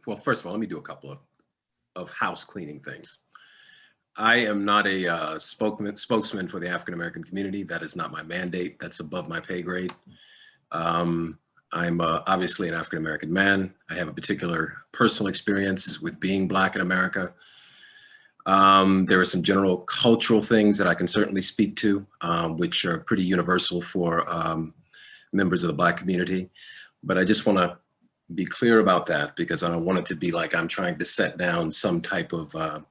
Well, first of all, let me do a couple of house cleaning things. I am not a spokesman for the African American community. That is not my mandate. That's above my pay grade. Um, I'm obviously an African American man. I have a particular personal experience with being Black in America. There are some general cultural things that I can certainly speak to, which are pretty universal for members of the Black community. But I just want to be clear about that because I don't want it to be like I'm trying to set down some type of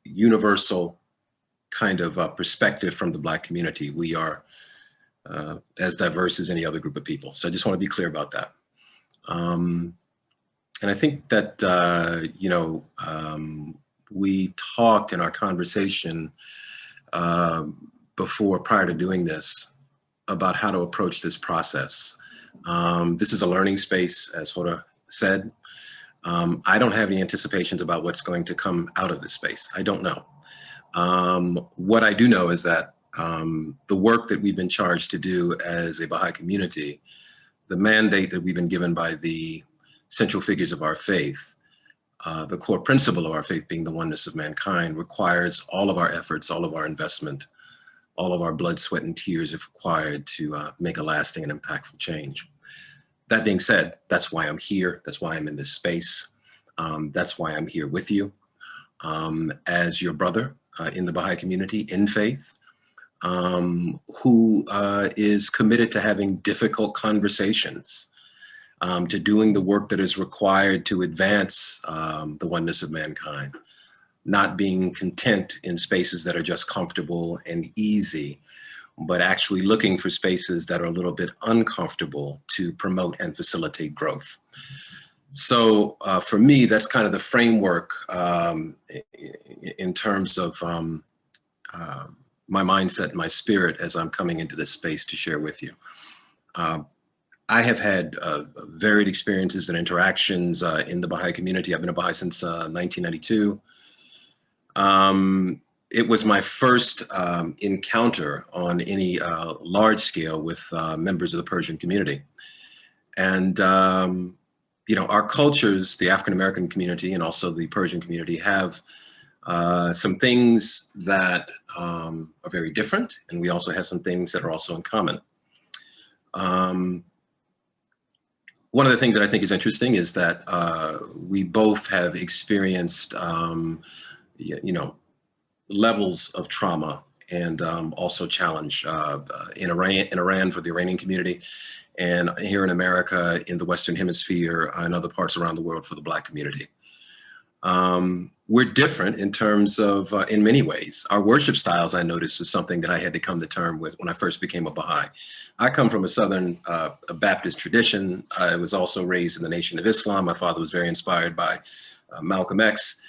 universal kind of perspective from the Black community. We are as diverse as any other group of people. So I just want to be clear about that. And I think that, we talked in our conversation prior to doing this, about how to approach this process. This is a learning space, as Hoda said. I don't have any anticipations about what's going to come out of this space. I don't know. What I do know is that the work that we've been charged to do as a Baha'i community, the mandate that we've been given by the central figures of our faith, the core principle of our faith being the oneness of mankind, requires all of our efforts, all of our investment, all of our blood, sweat, and tears if required to make a lasting and impactful change. That being said, that's why I'm here. That's why I'm in this space. That's why I'm here with you as your brother in the Baha'i community in faith, who is committed to having difficult conversations, to doing the work that is required to advance the oneness of mankind, not being content in spaces that are just comfortable and easy, but actually looking for spaces that are a little bit uncomfortable to promote and facilitate growth. So for me, that's kind of the framework in terms of my mindset, my spirit as I'm coming into this space to share with you. I have had varied experiences and interactions in the Baha'i community. I've been a Baha'i since 1992. It was my first encounter on any large scale with members of the Persian community. And, our cultures, the African American community and also the Persian community, have some things that are very different. And we also have some things that are also in common. One of the things that I think is interesting is that we both have experienced, levels of trauma and also challenge in Iran for the Iranian community, and here in America, in the Western Hemisphere, and other parts around the world for the Black community. We're different in terms of, in many ways. Our worship styles, I noticed, is something that I had to come to terms with when I first became a Baha'i. I come from a Southern Baptist tradition. I was also raised in the Nation of Islam. My father was very inspired by Malcolm X.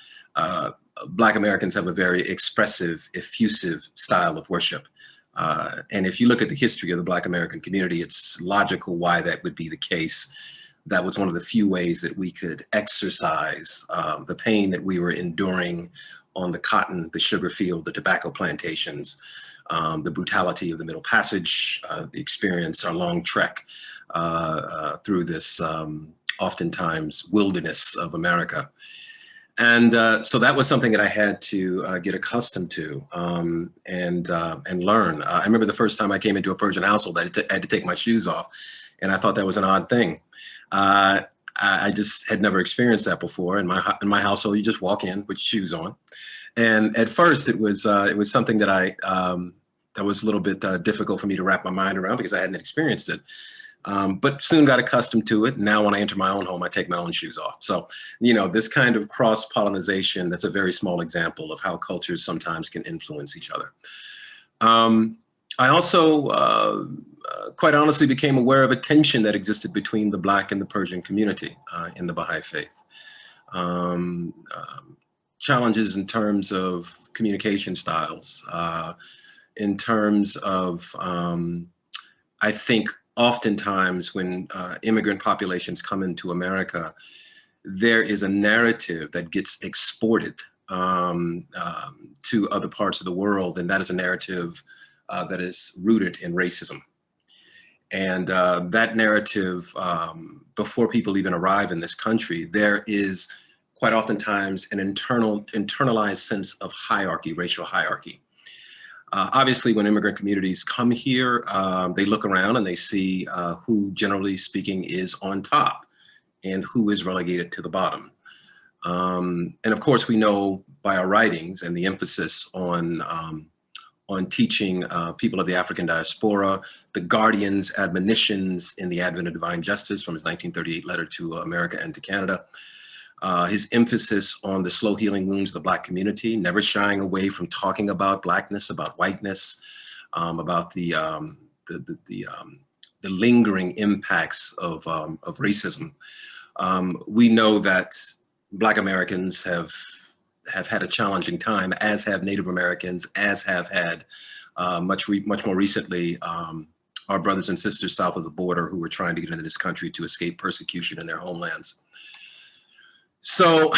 Black Americans have a very expressive, effusive style of worship. And if you look at the history of the Black American community, it's logical why that would be the case. That was one of the few ways that we could exercise the pain that we were enduring on the cotton, the sugar field, the tobacco plantations, the brutality of the Middle Passage, the experience, our long trek through this oftentimes wilderness of America. And so that was something that I had to get accustomed to and learn. I remember the first time I came into a Persian household, I had to take my shoes off, and I thought that was an odd thing. I just had never experienced that before. In my household, you just walk in with shoes on, and at first it was something that that was a little bit difficult for me to wrap my mind around because I hadn't experienced it. But soon got accustomed to it. Now when I enter my own home, I take my own shoes off. So, this kind of cross-pollination, that's a very small example of how cultures sometimes can influence each other. I also, quite honestly, became aware of a tension that existed between the Black and the Persian community in the Baha'i faith. Challenges in terms of communication styles, in terms of, I think, oftentimes when immigrant populations come into America, there is a narrative that gets exported to other parts of the world, and that is a narrative that is rooted in racism. And that narrative, before people even arrive in this country, there is quite oftentimes an internalized sense of hierarchy, racial hierarchy. Obviously, when immigrant communities come here, they look around and they see who, generally speaking, is on top and who is relegated to the bottom. And of course, we know by our writings and the emphasis on teaching people of the African diaspora, the Guardian's admonitions in the Advent of Divine Justice from his 1938 letter to America and to Canada, his emphasis on the slow healing wounds of the Black community, never shying away from talking about Blackness, about whiteness, about the lingering impacts of racism. We know that Black Americans have had a challenging time, as have Native Americans, as have had much more recently our brothers and sisters south of the border who were trying to get into this country to escape persecution in their homelands. So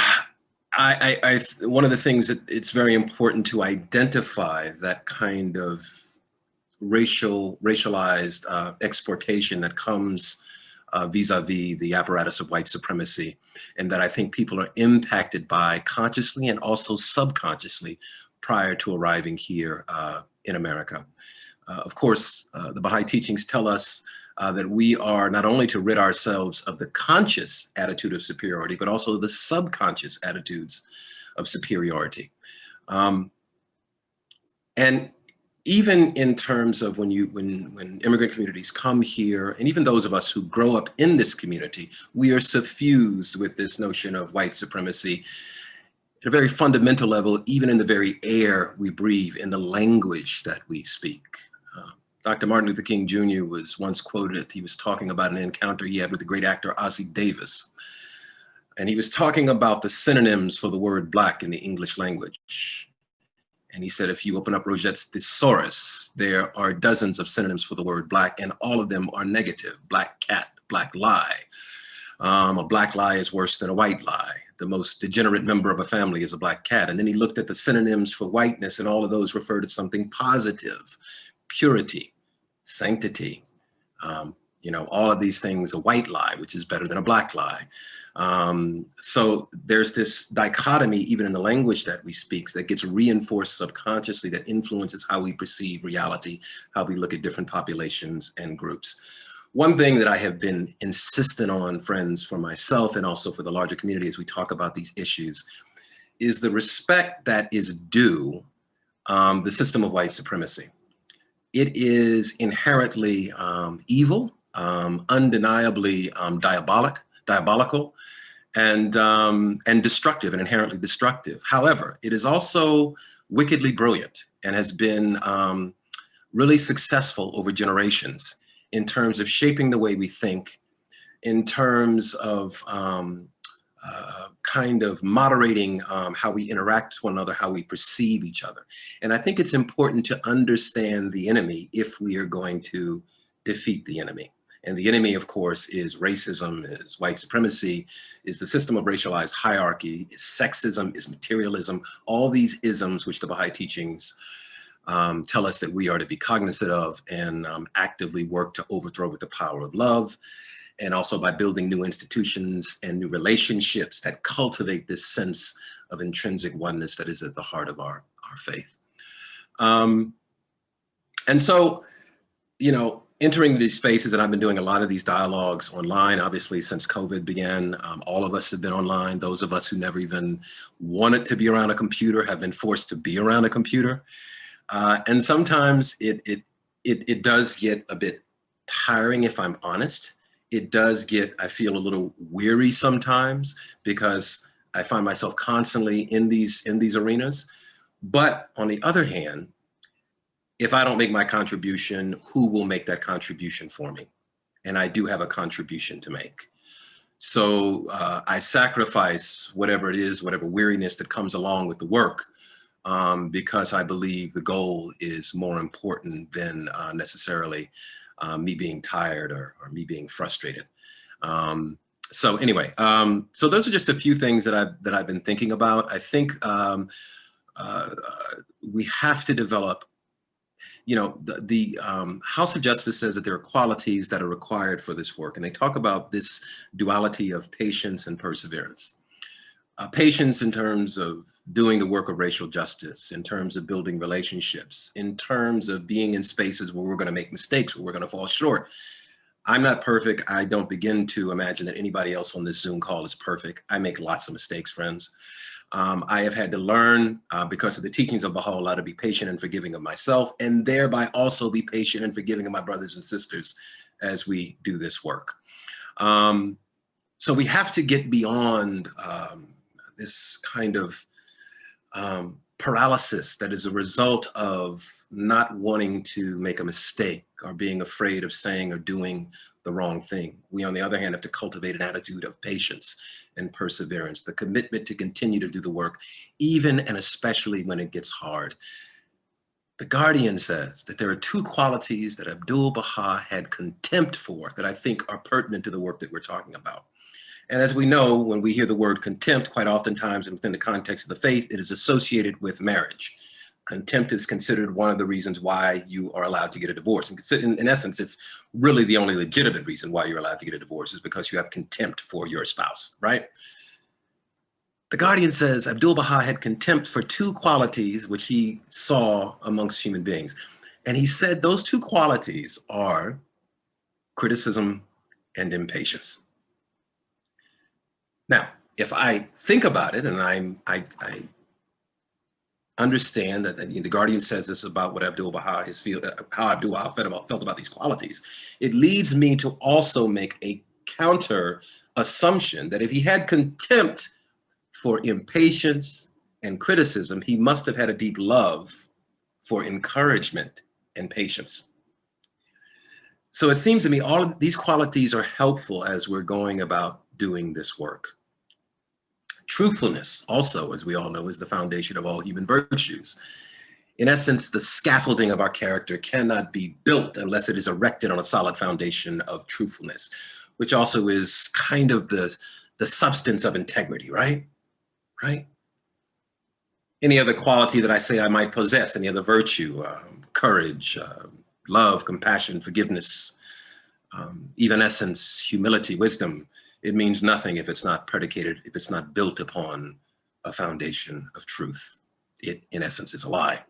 one of the things that it's very important to identify that kind of racialized exportation that comes vis-a-vis the apparatus of white supremacy, and that I think people are impacted by consciously and also subconsciously prior to arriving here in America. Of course, the Baha'i teachings tell us that we are not only to rid ourselves of the conscious attitude of superiority, but also the subconscious attitudes of superiority. And even in terms of when immigrant communities come here, and even those of us who grow up in this community, we are suffused with this notion of white supremacy at a very fundamental level, even in the very air we breathe, in the language that we speak. Dr. Martin Luther King Jr. was once quoted, he was talking about an encounter he had with the great actor Ossie Davis. And he was talking about the synonyms for the word Black in the English language. And he said, if you open up Rogette's thesaurus, there are dozens of synonyms for the word Black, and all of them are negative. Black cat, black lie. A black lie is worse than a white lie. The most degenerate member of a family is a black cat. And then he looked at the synonyms for whiteness, and all of those refer to something positive: purity, sanctity, all of these things, a white lie, which is better than a black lie. So there's this dichotomy, even in the language that we speak, that gets reinforced subconsciously, that influences how we perceive reality, how we look at different populations and groups. One thing that I have been insistent on, friends, for myself and also for the larger community as we talk about these issues, is the respect that is due the system of white supremacy. It is inherently evil, undeniably diabolical, and destructive, and inherently destructive. However, it is also wickedly brilliant and has been really successful over generations in terms of shaping the way we think, in terms of kind of moderating how we interact with one another, how we perceive each other. And I think it's important to understand the enemy if we are going to defeat the enemy. And the enemy, of course, is racism, is white supremacy, is the system of racialized hierarchy, is sexism, is materialism, all these isms which the Baha'i teachings tell us that we are to be cognizant of and actively work to overthrow with the power of love, and also by building new institutions and new relationships that cultivate this sense of intrinsic oneness that is at the heart of our faith. And so, entering these spaces, and I've been doing a lot of these dialogues online, obviously, since COVID began. All of us have been online. Those of us who never even wanted to be around a computer have been forced to be around a computer. And sometimes it does get a bit tiring, if I'm honest. It does get, I feel, a little weary sometimes because I find myself constantly in these arenas. But on the other hand, if I don't make my contribution, who will make that contribution for me? And I do have a contribution to make. So I sacrifice whatever it is, whatever weariness that comes along with the work, because I believe the goal is more important than necessarily me being tired or me being frustrated. So anyway, so those are just a few things that I've been thinking about. I think we have to develop, the House of Justice says that there are qualities that are required for this work. And they talk about this duality of patience and perseverance. Patience in terms of doing the work of racial justice, in terms of building relationships, in terms of being in spaces where we're going to make mistakes, where we're going to fall short. I'm not perfect. I don't begin to imagine that anybody else on this Zoom call is perfect. I make lots of mistakes, friends. I have had to learn, because of the teachings of Baha'u'llah, to be patient and forgiving of myself, and thereby also be patient and forgiving of my brothers and sisters as we do this work. So we have to get beyond this kind of paralysis that is a result of not wanting to make a mistake or being afraid of saying or doing the wrong thing. We, on the other hand, have to cultivate an attitude of patience and perseverance, the commitment to continue to do the work, even and especially when it gets hard. The Guardian says that there are two qualities that Abdu'l-Baha had contempt for that I think are pertinent to the work that we're talking about. And as we know, when we hear the word contempt, quite oftentimes and within the context of the faith, it is associated with marriage. Contempt is considered one of the reasons why you are allowed to get a divorce. And in essence, it's really the only legitimate reason why you're allowed to get a divorce is because you have contempt for your spouse, right? The Guardian says Abdu'l-Baha had contempt for two qualities which he saw amongst human beings. And he said those two qualities are criticism and impatience. Now, if I think about it, and I understand that the Guardian says this about what Abdu'l-Baha how Abdu'l-Baha felt about these qualities, it leads me to also make a counter assumption that if he had contempt for impatience and criticism, he must have had a deep love for encouragement and patience. So it seems to me all of these qualities are helpful as we're going about doing this work. Truthfulness also, as we all know, is the foundation of all human virtues. In essence, the scaffolding of our character cannot be built unless it is erected on a solid foundation of truthfulness, which also is kind of the substance of integrity, right? Right? Any other quality that I say I might possess, any other virtue, courage, love, compassion, forgiveness, even essence, humility, wisdom, it means nothing if it's not predicated, if it's not built upon a foundation of truth. It, in essence, is a lie.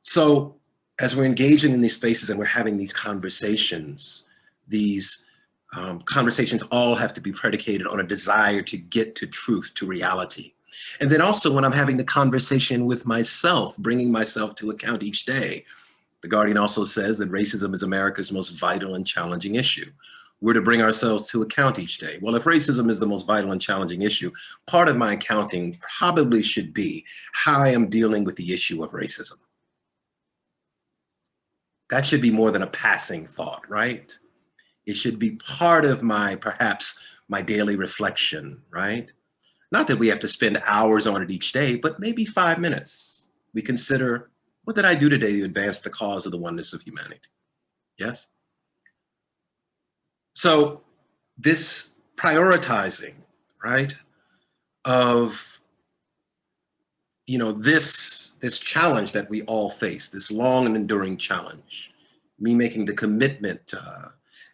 So as we're engaging in these spaces and we're having these conversations all have to be predicated on a desire to get to truth, to reality. And then also when I'm having the conversation with myself, bringing myself to account each day. The Guardian also says that racism is America's most vital and challenging issue. We're to bring ourselves to account each day. Well, if racism is the most vital and challenging issue, part of my accounting probably should be how I am dealing with the issue of racism. That should be more than a passing thought, right? It should be part of perhaps my daily reflection, right? Not that we have to spend hours on it each day, but maybe 5 minutes. We consider, what did I do today to advance the cause of the oneness of humanity? Yes? So this prioritizing, right, of, this challenge that we all face, this long and enduring challenge, me making the commitment,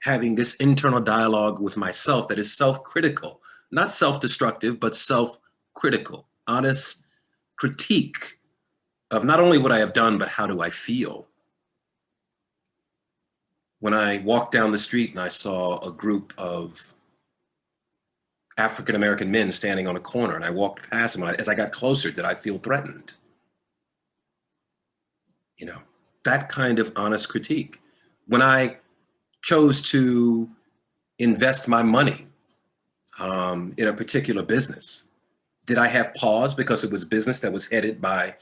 having this internal dialogue with myself that is self-critical, not self-destructive, but self-critical, honest critique of not only what I have done, but how do I feel? When I walked down the street and I saw a group of African-American men standing on a corner and I walked past them, as I got closer, did I feel threatened? That kind of honest critique. When I chose to invest my money in a particular business, did I have pause because it was business that was headed by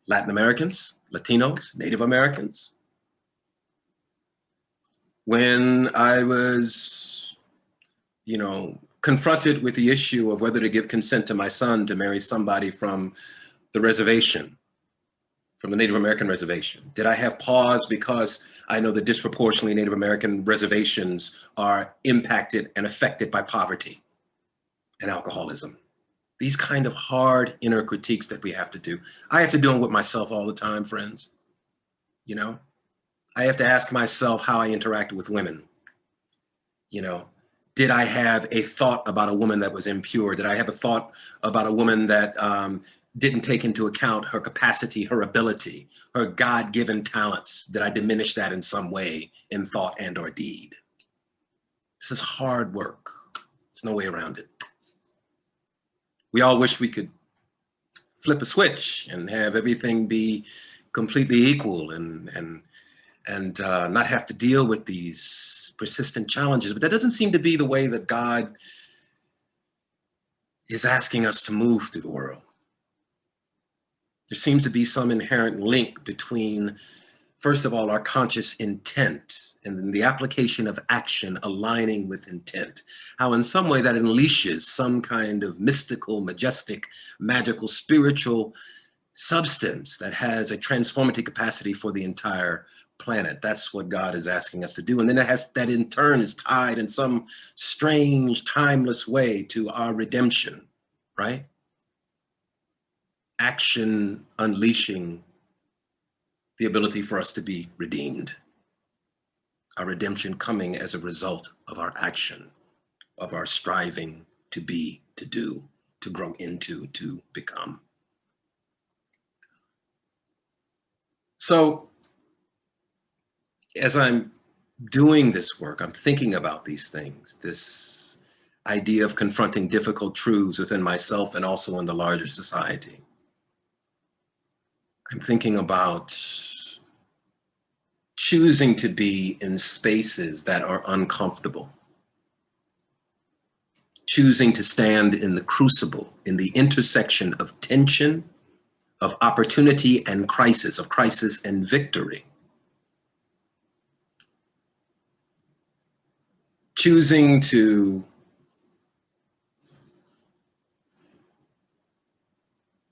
Latin Americans, Latinos, Native Americans? When I was, confronted with the issue of whether to give consent to my son to marry somebody from the reservation, from the Native American reservation, did I have pause because I know that disproportionately Native American reservations are impacted and affected by poverty and alcoholism? These kind of hard inner critiques that we have to do. I have to do them with myself all the time, friends. You know, I have to ask myself how I interacted with women. You know, did I have a thought about a woman that was impure? Did I have a thought about a woman that didn't take into account her capacity, her ability, her God-given talents? Did I diminish that in some way in thought and or deed? This is hard work. There's no way around it. We all wish we could flip a switch and have everything be completely equal and not have to deal with these persistent challenges. But that doesn't seem to be the way that God is asking us to move through the world. There seems to be some inherent link between, first of all, our conscious intent and then the application of action aligning with intent. How in some way that unleashes some kind of mystical, majestic, magical, spiritual substance that has a transformative capacity for the entire planet. That's what God is asking us to do. And then that in turn is tied in some strange, timeless way to our redemption, right? Action unleashing the ability for us to be redeemed. Our redemption coming as a result of our action, of our striving to be, to do, to grow into, to become. So as I'm doing this work, I'm thinking about these things, this idea of confronting difficult truths within myself and also in the larger society. I'm thinking about choosing to be in spaces that are uncomfortable, choosing to stand in the crucible, in the intersection of tension, of opportunity and crisis, of crisis and victory. Choosing to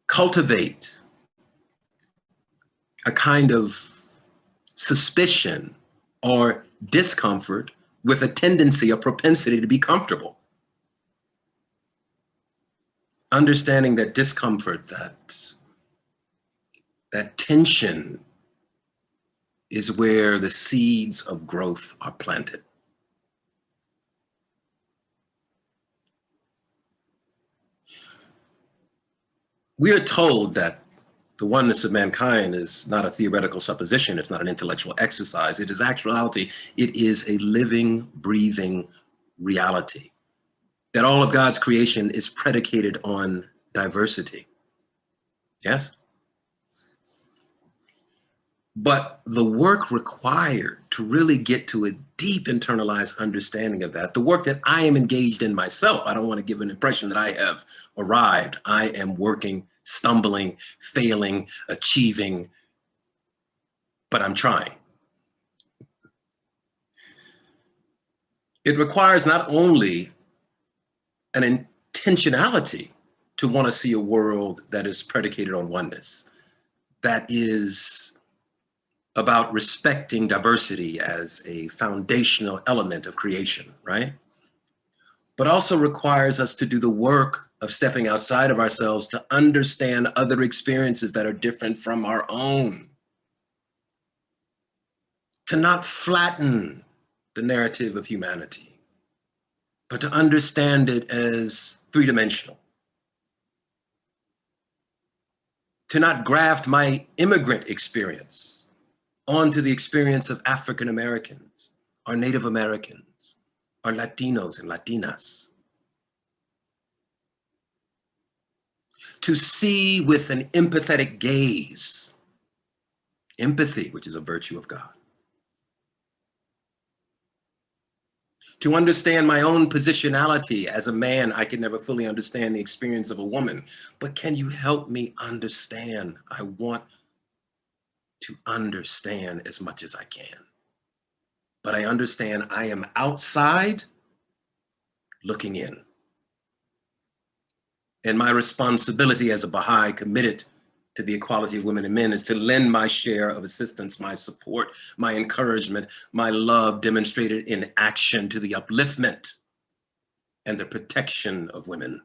cultivate a kind of suspicion or discomfort with a tendency, a propensity to be comfortable. Understanding that discomfort, that tension is where the seeds of growth are planted. We are told that the oneness of mankind is not a theoretical supposition, it's not an intellectual exercise, it is actuality, it is a living, breathing reality. That all of God's creation is predicated on diversity. Yes? But the work required to really get to a deep internalized understanding of that, the work that I am engaged in myself, I don't want to give an impression that I have arrived. I am working, stumbling, failing, achieving, but I'm trying. It requires not only an intentionality to want to see a world that is predicated on oneness, that is about respecting diversity as a foundational element of creation, right? But also requires us to do the work of stepping outside of ourselves to understand other experiences that are different from our own. To not flatten the narrative of humanity, but to understand it as three-dimensional. To not graft my immigrant experience onto the experience of African Americans, or Native Americans, or Latinos and Latinas. To see with an empathetic gaze, empathy, which is a virtue of God. To understand my own positionality as a man, I can never fully understand the experience of a woman, but can you help me understand? I want to understand as much as I can. But I understand I am outside looking in. And my responsibility as a Baha'i committed to the equality of women and men is to lend my share of assistance, my support, my encouragement, my love demonstrated in action to the upliftment and the protection of women.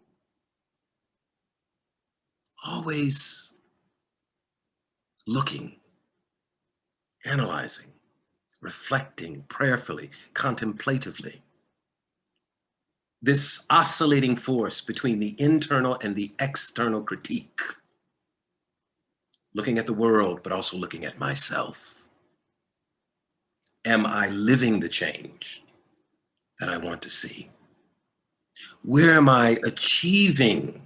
Always looking, analyzing, reflecting prayerfully, contemplatively. This oscillating force between the internal and the external critique, looking at the world, but also looking at myself. Am I living the change that I want to see? Where am I achieving,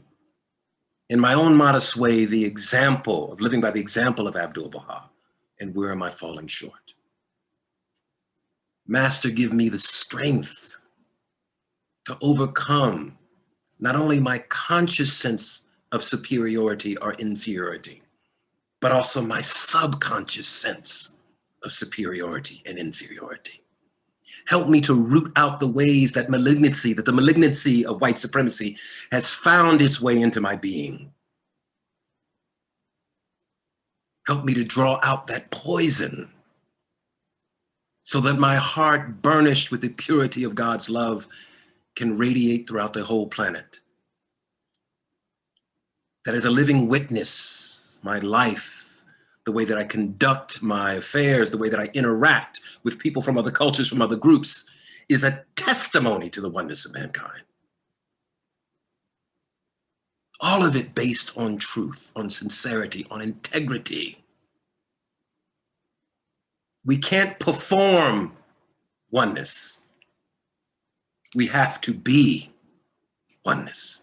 in my own modest way, the example of living by the example of Abdu'l-Baha? And where am I falling short? Master, give me the strength to overcome not only my conscious sense of superiority or inferiority, but also my subconscious sense of superiority and inferiority. Help me to root out the ways that the malignancy of white supremacy has found its way into my being. Help me to draw out that poison so that my heart, burnished with the purity of God's love, can radiate throughout the whole planet. That as a living witness, my life, the way that I conduct my affairs, the way that I interact with people from other cultures, from other groups, is a testimony to the oneness of mankind. All of it based on truth, on sincerity, on integrity. We can't perform oneness. We have to be oneness.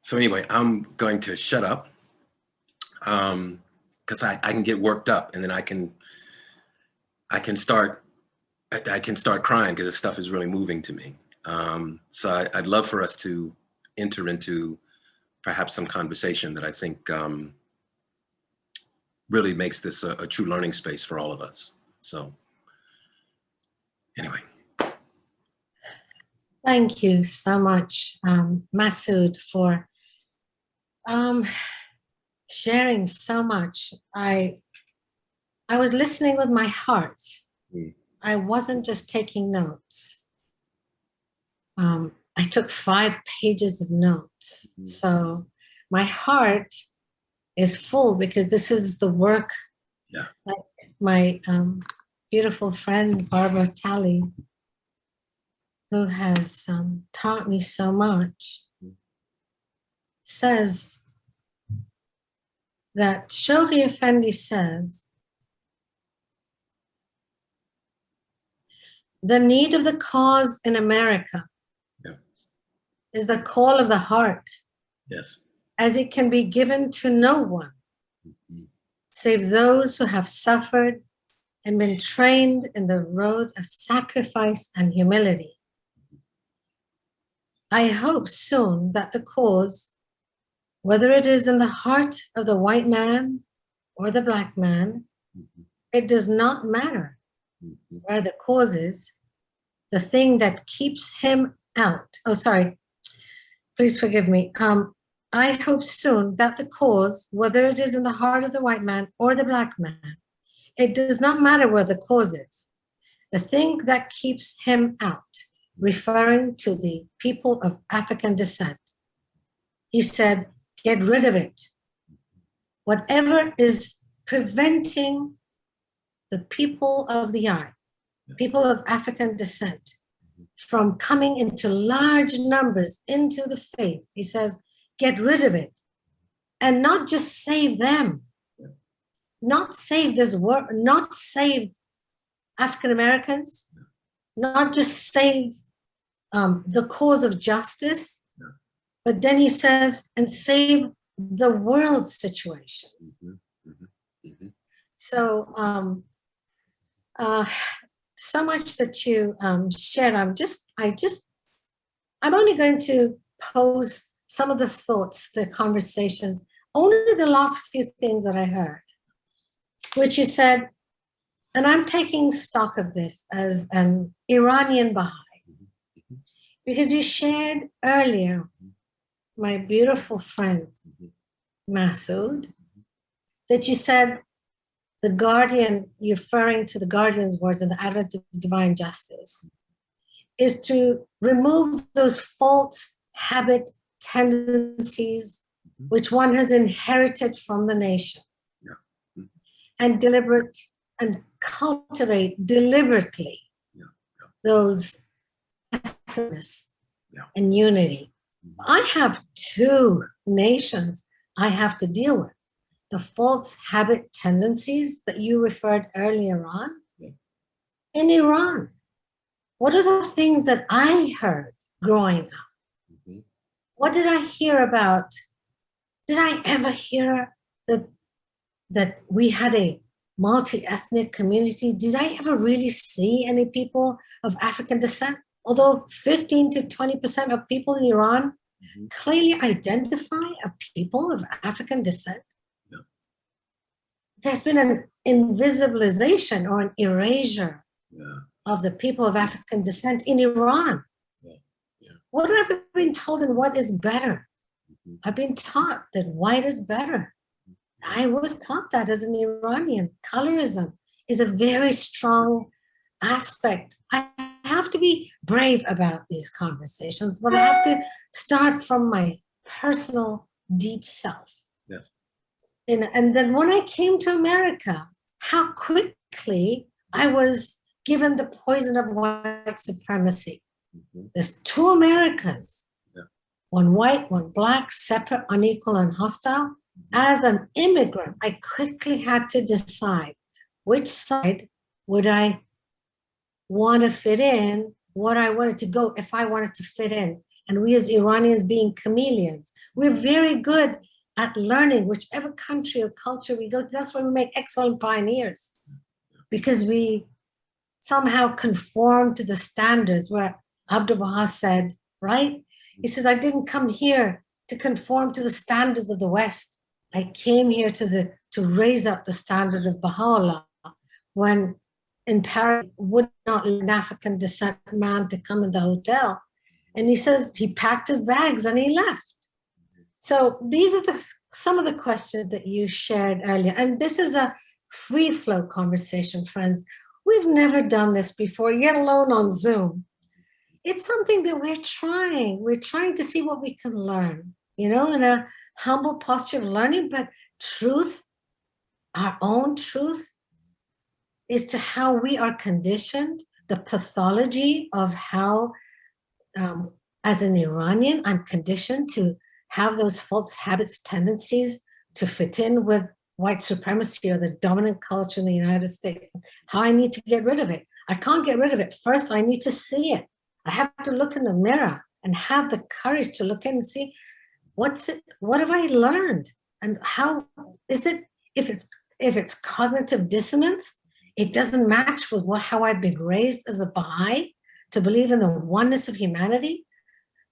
So anyway, I'm going to shut up because I can get worked up, and then I can start crying because this stuff is really moving to me. So I'd love for us to enter into perhaps some conversation that I think really makes this a true learning space for all of us. So anyway. Thank you so much, Masud, for sharing so much. I was listening with my heart. I wasn't just taking notes. I took 5 pages of notes. So my heart is full because this is the work that my beautiful friend, Barbara Talley, who has taught me so much, says that Shohi Effendi says, the need of the cause in America is the call of the heart, as it can be given to no one, save those who have suffered and been trained in the road of sacrifice and humility. I hope soon that the cause, whether it is in the heart of the white man or the black man, it does not matter where the cause is, the thing that keeps him out. Oh, sorry, please forgive me. I hope soon that the cause, whether it is in the heart of the white man or the black man, it does not matter where the cause is, the thing that keeps him out, referring to the people of African descent. He said, get rid of it. Whatever is preventing the people of the eye, people of African descent, from coming into large numbers into the faith, he says, get rid of it. And not just save them, not save this world, not save African Americans, not just save the cause of justice, but then he says, and save the world situation. So, so much that you shared. I'm only going to pose some of the thoughts, the conversations, only the last few things that I heard, which you said, and I'm taking stock of this as an Iranian Baha'i, because you shared earlier, my beautiful friend, Masud, that you said the guardian, referring to the guardian's words in the Advent of Divine Justice, is to remove those false habit tendencies which one has inherited from the nation, and deliberate and cultivate deliberately those awesomeness and unity. I have two nations I have to deal with. The false habit tendencies that you referred earlier on in Iran. What are the things that I heard growing up? What did I hear about? Did I ever hear that we had a multi-ethnic community? Did I ever really see any people of African descent? Although 15 to 20% of people in Iran clearly identify as people of African descent, there's been an invisibilization or an erasure of the people of African descent in Iran. What have I been told and what is better? I've been taught that white is better. I was taught that as an Iranian. Colorism is a very strong aspect. I have to be brave about these conversations, but I have to start from my personal deep self. Yes. And then when I came to America, how quickly I was given the poison of white supremacy. There's two Americas, one white, one black, separate, unequal, and hostile. As an immigrant, I quickly had to decide which side would I want to fit in, what I wanted to go if I wanted to fit in. And we as Iranians being chameleons, we're very good at learning whichever country or culture we go to. That's why we make excellent pioneers, because we somehow conform to the standards, where Abdu'l-Baha said, right? He says, I didn't come here to conform to the standards of the West. I came here to raise up the standard of Baha'u'llah, when in Paris would not let an African descent man to come in the hotel. And he says he packed his bags and he left. So these are some of the questions that you shared earlier. And this is a free flow conversation, friends. We've never done this before, yet alone on Zoom. It's something that we're trying. We're trying to see what we can learn, in a humble posture of learning, but truth, our own truth, is to how we are conditioned, the pathology of how, as an Iranian, I'm conditioned to have those false habits, tendencies to fit in with white supremacy or the dominant culture in the United States, how I need to get rid of it. I can't get rid of it. First, I need to see it. I have to look in the mirror and have the courage to look in and see, what have I learned? And how is it, if it's cognitive dissonance, it doesn't match with how I've been raised as a Baha'i, to believe in the oneness of humanity,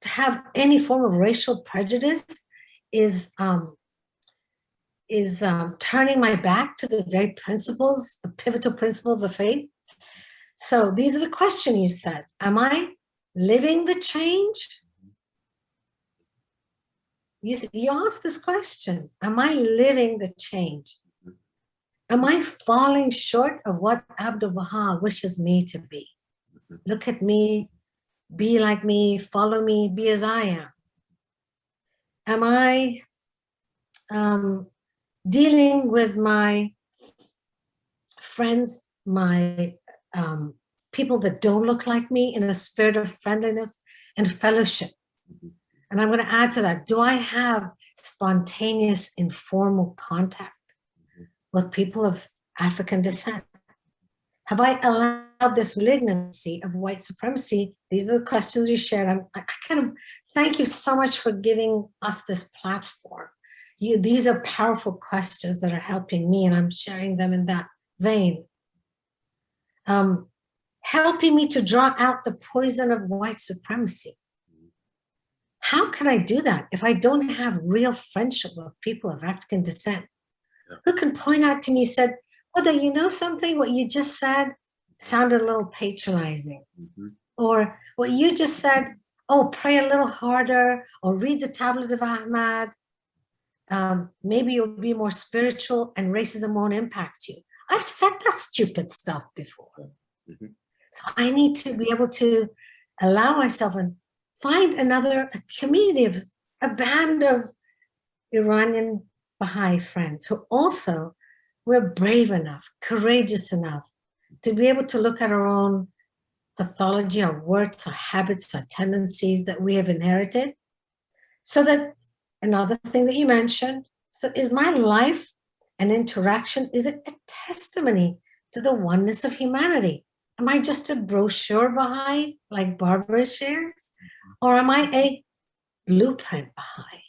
to have any form of racial prejudice is turning my back to the very principles, the pivotal principle of the faith. So these are the questions you said. Am I living the change? You asked this question. Am I living the change? Am I falling short of what Abdu'l-Baha wishes me to be? Look at me, be like me, follow me, be as I am. Am I dealing with my friends, my people that don't look like me in a spirit of friendliness and fellowship? And I'm going to add to that, do I have spontaneous, informal contact with people of African descent? Have I allowed this malignancy of white supremacy? These are the questions you shared. I kind of thank you so much for giving us this platform. These are powerful questions that are helping me, and I'm sharing them in that vein. Helping me to draw out the poison of white supremacy. How can I do that if I don't have real friendship with people of African descent? Who can point out to me, said, "Oh, you know something? What you just said sounded a little patronizing." Or what you just said, oh, pray a little harder, or read the Tablet of Ahmad. Maybe you'll be more spiritual and racism won't impact you. I've said that stupid stuff before. So I need to be able to allow myself and find a community of a band of Iranian Baha'i friends who also were brave enough, courageous enough to be able to look at our own pathology, our works, our habits, our tendencies that we have inherited. So that another thing that you mentioned, so is my life and interaction, is it a testimony to the oneness of humanity? Am I just a brochure Baha'i like Barbara shares? Or am I a blueprint Baha'i?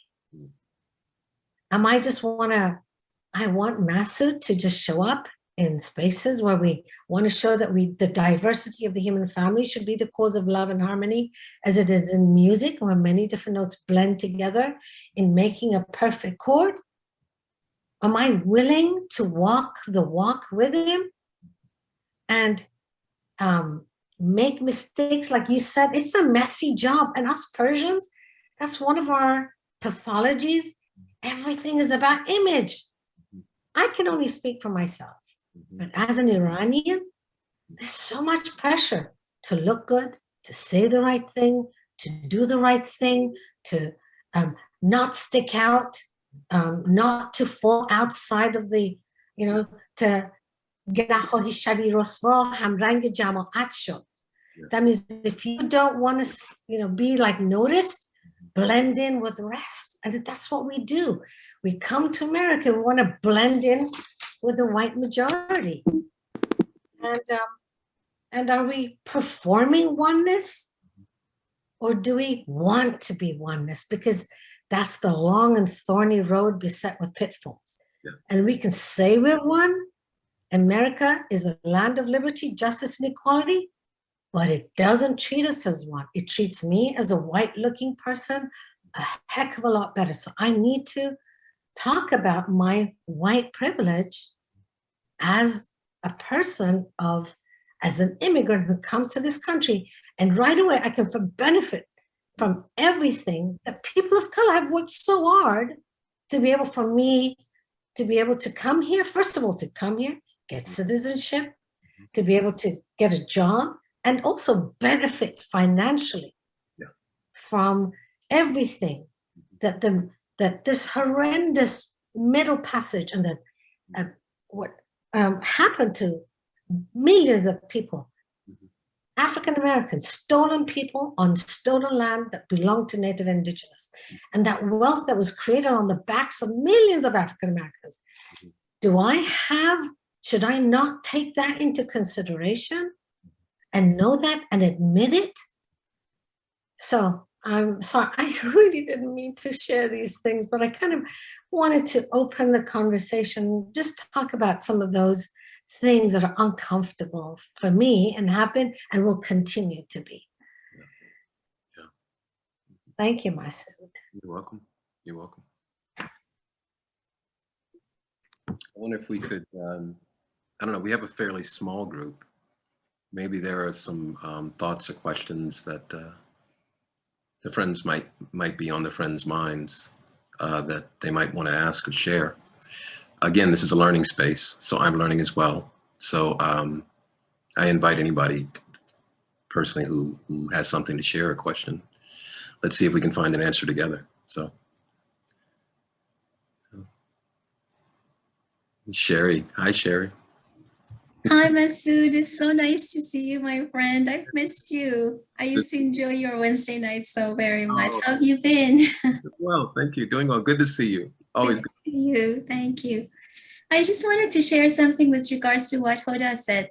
Am I just I want Masud to just show up in spaces where we want to show that the diversity of the human family should be the cause of love and harmony, as it is in music, where many different notes blend together in making a perfect chord? Am I willing to walk the walk with him and make mistakes? Like you said, it's a messy job. And us Persians, that's one of our pathologies. Everything is about image. I can only speak for myself. But as an Iranian, there's so much pressure to look good, to say the right thing, to do the right thing, to not stick out, not to fall outside of the, to that means if you don't want to, be like noticed, blend in with the rest. And that's what we do. We come to America, we want to blend in with the white majority. And are we performing oneness? Or do we want to be oneness? Because that's the long and thorny road beset with pitfalls. Yeah. And we can say we're one. America is the land of liberty, justice, and equality, but it doesn't treat us as one. It treats me as a white-looking person a heck of a lot better. So I need to talk about my white privilege as a person as an immigrant who comes to this country, and right away I can benefit from everything that people of color have worked so hard to be able to come here. First of all, to come here, get citizenship, to be able to get a job, and also benefit financially from everything that this horrendous middle passage and that what happened to millions of people, African Americans, stolen people on stolen land that belonged to Native Indigenous, and that wealth that was created on the backs of millions of African Americans. Should I not take that into consideration and know that and admit it? So I'm sorry, I really didn't mean to share these things, but I kind of wanted to open the conversation, just talk about some of those things that are uncomfortable for me and happen and will continue to be. Yeah. Thank you, Masud. You're welcome. You're welcome. I wonder if we could, I don't know, we have a fairly small group. Maybe there are some thoughts or questions that the friends might be on the friends' minds that they might want to ask or share. Again, this is a learning space, so I'm learning as well. So I invite anybody personally who has something to share, a question. Let's see if we can find an answer together. So, Sherry, hi Sherry. Hi Masud, it's so nice to see you, my friend. I've missed you. I used to enjoy your Wednesday nights so very much. How have you been? Well, thank you. Doing well. Good to see you. Always good to see you. Thank you. I just wanted to share something with regards to what Hoda said.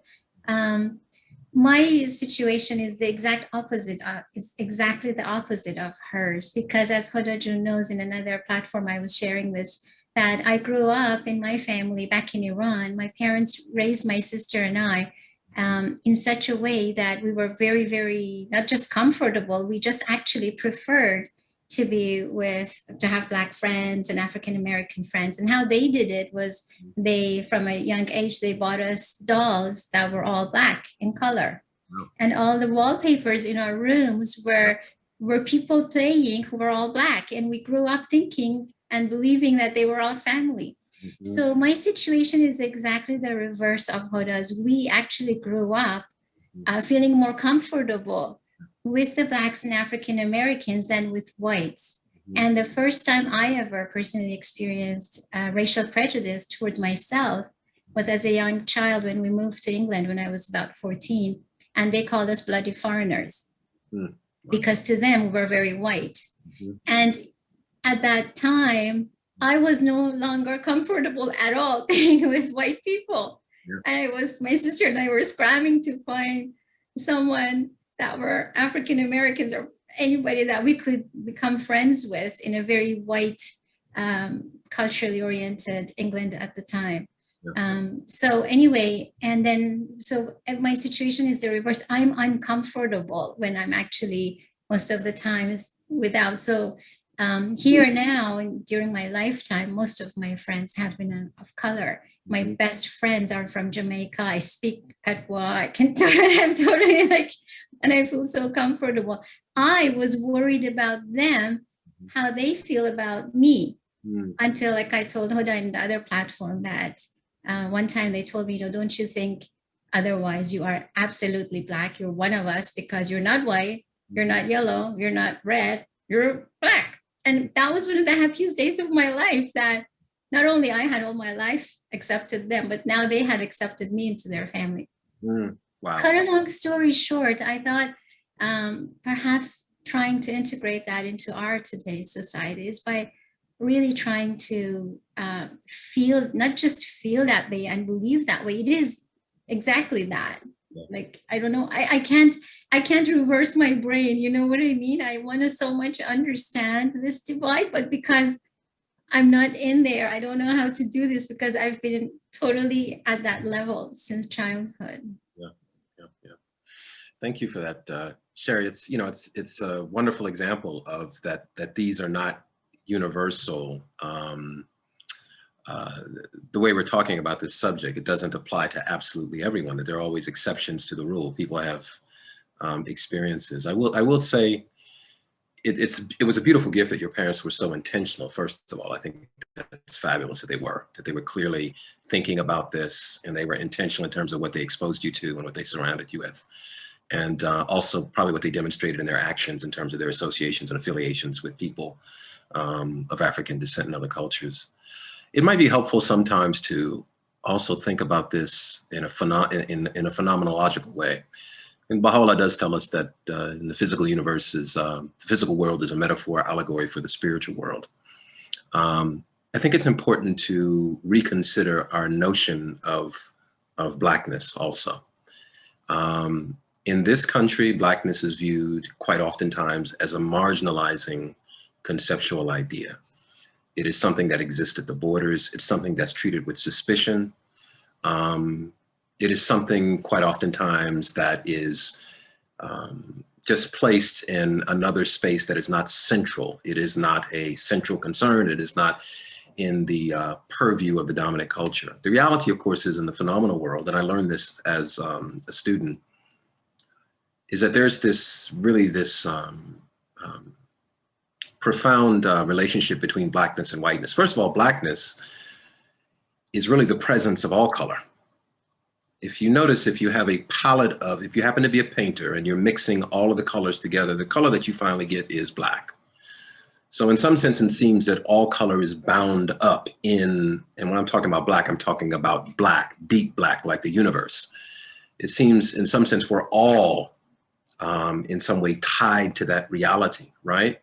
My situation is the exact opposite. It's exactly the opposite of hers, because as Hoda Jun knows, in another platform I was sharing this, that I grew up in my family back in Iran. My parents raised my sister and I in such a way that we were very, very, not just comfortable, we just actually preferred to have Black friends and African-American friends. And how they did it was from a young age, they bought us dolls that were all Black in color. And all the wallpapers in our rooms were people playing who were all Black. And we grew up thinking and believing that they were all family. Mm-hmm. So my situation is exactly the reverse of Hoda's. We actually grew up feeling more comfortable with the Blacks and African Americans than with whites. And the first time I ever personally experienced racial prejudice towards myself was as a young child when we moved to England when I was about 14. And they called us bloody foreigners because to them we were very white. And at that time, I was no longer comfortable at all being with white people. And it was my sister and I were scrambling to find someone that were African Americans or anybody that we could become friends with in a very white, culturally oriented England at the time. So anyway, and then, so my situation is the reverse. I'm uncomfortable when I'm actually most of the times without. So here now, during my lifetime, most of my friends have been of color. My best friends are from Jamaica. I speak Patois. I can I'm totally like, and I feel so comfortable. I was worried about them, how they feel about me, until like I told Huda in the other platform that one time they told me, don't you think otherwise? You are absolutely Black. You're one of us because you're not white, you're not yellow, you're not red, you're Black. And that was one of the happiest days of my life, that not only I had all my life accepted them, but now they had accepted me into their family. Wow. Cut a long story short, I thought perhaps trying to integrate that into our today's society is by really trying to feel, not just feel that way and believe that way. It is exactly that. Like, I don't know, I can't reverse my brain. You know what I mean? I want to so much understand this divide, but because I'm not in there, I don't know how to do this because I've been totally at that level since childhood. Yeah. Thank you for that, Sherry. It's, it's a wonderful example of that these are not universal. The way we're talking about this subject, it doesn't apply to absolutely everyone, that there are always exceptions to the rule. People have experiences. I will say it was a beautiful gift that your parents were so intentional. First of all, I think it's fabulous that they were clearly thinking about this, and they were intentional in terms of what they exposed you to and what they surrounded you with. And also probably what they demonstrated in their actions in terms of their associations and affiliations with people of African descent and other cultures. It might be helpful sometimes to also think about this in a phenomenological way. And Baha'u'llah does tell us that in the physical universe the physical world is a metaphor, allegory for the spiritual world. I think it's important to reconsider our notion of Blackness also. In this country, Blackness is viewed quite oftentimes as a marginalizing conceptual idea. It is something that exists at the borders. It's something that's treated with suspicion. It is something quite oftentimes that is just placed in another space that is not central. It is not a central concern. It is not in the purview of the dominant culture. The reality, of course, is in the phenomenal world, and I learned this as a student, is that there's this profound relationship between Blackness and whiteness. First of all, Blackness is really the presence of all color. If you notice, if you have a palette if you happen to be a painter and you're mixing all of the colors together, the color that you finally get is black. So in some sense, it seems that all color is bound up in, and when I'm talking about black, I'm talking about black, deep black, like the universe. It seems in some sense we're all in some way tied to that reality, right?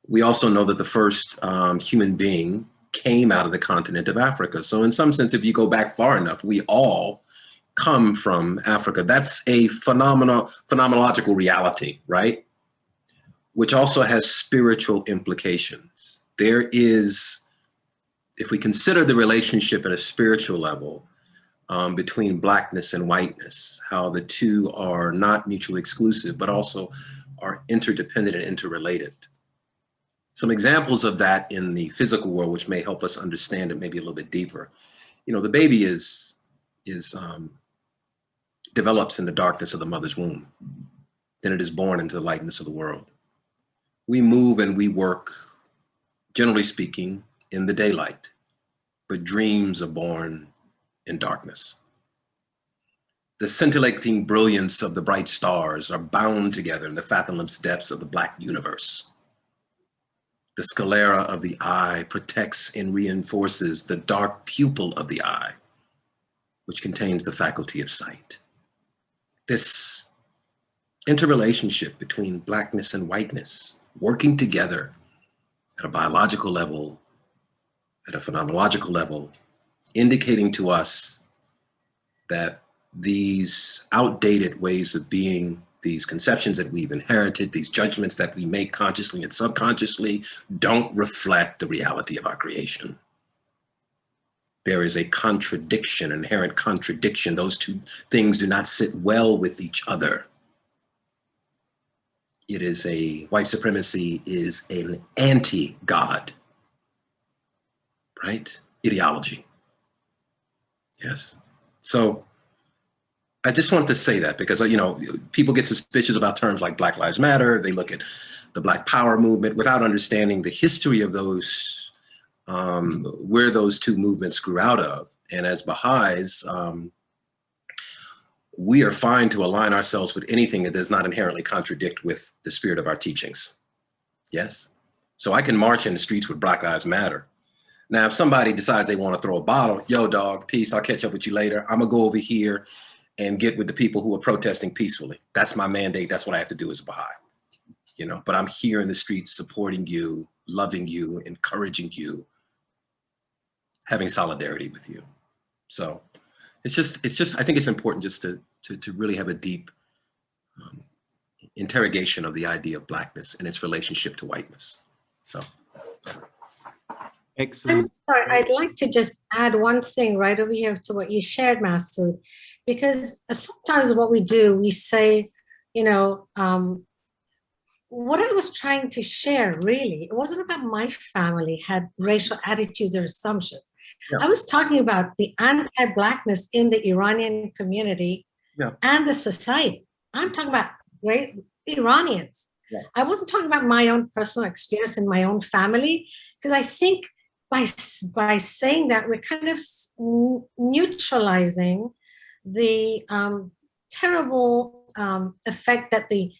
We also know that the first human being came out of the continent of Africa. So in some sense, if you go back far enough, we all come from Africa. That's a phenomenological reality, right? Which also has spiritual implications. There is, if we consider the relationship at a spiritual level between Blackness and whiteness, how the two are not mutually exclusive, but also are interdependent and interrelated. Some examples of that in the physical world, which may help us understand it maybe a little bit deeper. The baby develops in the darkness of the mother's womb. Then it is born into the lightness of the world. We move and we work, generally speaking, in the daylight, but dreams are born in darkness. The scintillating brilliance of the bright stars are bound together in the fathomless depths of the Black universe. The sclera of the eye protects and reinforces the dark pupil of the eye, which contains the faculty of sight. This interrelationship between blackness and whiteness, working together at a biological level, at a phenomenological level, indicating to us that these outdated ways of being, these conceptions that we've inherited, these judgments that we make consciously and subconsciously, don't reflect the reality of our creation. There is a contradiction, inherent contradiction. Those two things do not sit well with each other. White supremacy is an anti-God, right? Ideology. Yes. So I just wanted to say that because, you know, people get suspicious about terms like Black Lives Matter. They look at the Black Power movement without understanding the history of those, where those two movements grew out of. And as Baha'is, we are fine to align ourselves with anything that does not inherently contradict with the spirit of our teachings. Yes. So I can march in the streets with Black Lives Matter. Now, if somebody decides they want to throw a bottle, yo, dog, peace, I'll catch up with you later. I'm gonna go over here and get with the people who are protesting peacefully. That's my mandate. That's what I have to do as a Baha'i, you know, but I'm here in the streets supporting you, loving you, encouraging you, having solidarity with you. So it's just, I think it's important just to really have a deep interrogation of the idea of blackness and its relationship to whiteness. So. Excellent. I'm sorry, I'd like to just add one thing right over here to what you shared, Masud, because sometimes what we do, we say, you know, what I was trying to share really, it wasn't about my family had racial attitudes or assumptions. Yeah. I was talking about the anti-blackness in the Iranian community and the society. I'm talking about great Iranians. Yeah. I wasn't talking about my own personal experience in my own family, because I think by saying that, we're kind of neutralizing the terrible effect that the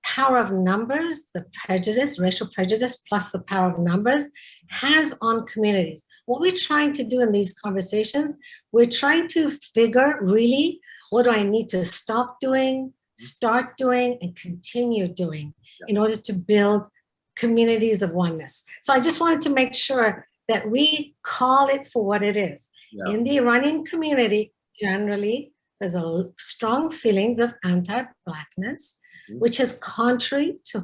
power of numbers, the prejudice, racial prejudice, plus the power of numbers has on communities. What we're trying to do in these conversations, we're trying to figure really, what do I need to stop doing, start doing, and continue doing in order to build communities of oneness. So I just wanted to make sure that we call it for what it is. Yeah. In the Iranian community, generally, there's a strong feelings of anti-blackness, which is contrary to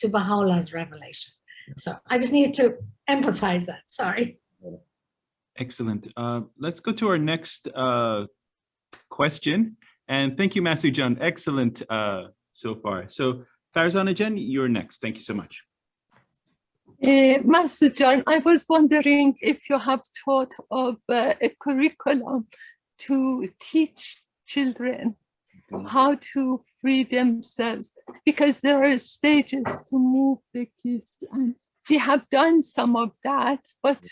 Baha'u'llah's revelation. So I just needed to emphasize that, sorry. Excellent. Let's go to our next question. And thank you, Masud John. Excellent so far. So Farzana Jen, you're next. Thank you so much. Masud John, I was wondering if you have thought of a curriculum to teach children how to free themselves, because there are stages to move the kids, and we have done some of that, but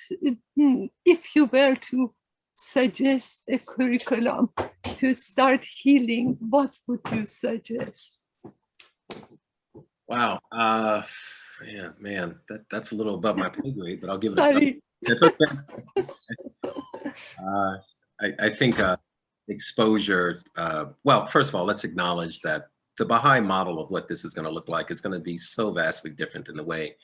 if you were to suggest a curriculum to start healing, what would you suggest? Wow. Yeah, man, that's a little above my pay grade, but I'll give it Sorry. It's okay. I think exposure, well, first of all, let's acknowledge that the Baha'i model of what this is going to look like is going to be so vastly different than the way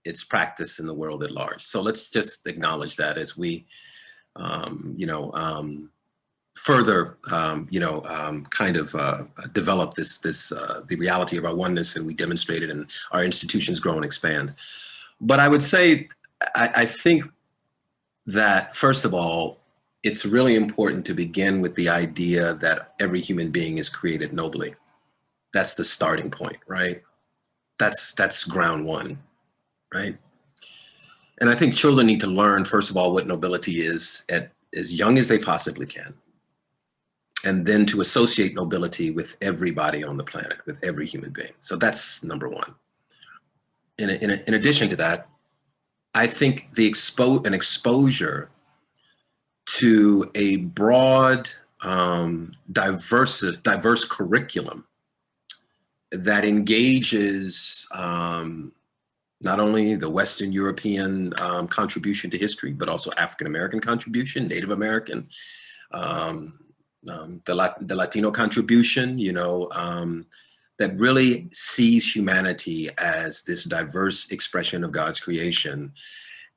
it's practiced in the world at large. So let's just acknowledge that as we, further, kind of develop the reality of our oneness, and we demonstrate it, and our institutions grow and expand. But I would say, I think that, first of all, it's really important to begin with the idea that every human being is created nobly. That's the starting point, right? That's ground one, right? And I think children need to learn, first of all, what nobility is at as young as they possibly can. And then to associate nobility with everybody on the planet, with every human being. So that's number one. In addition to that, I think an exposure to a broad, diverse curriculum that engages not only the Western European contribution to history, but also African-American contribution, Native American, the Latino contribution, you know, that really sees humanity as this diverse expression of God's creation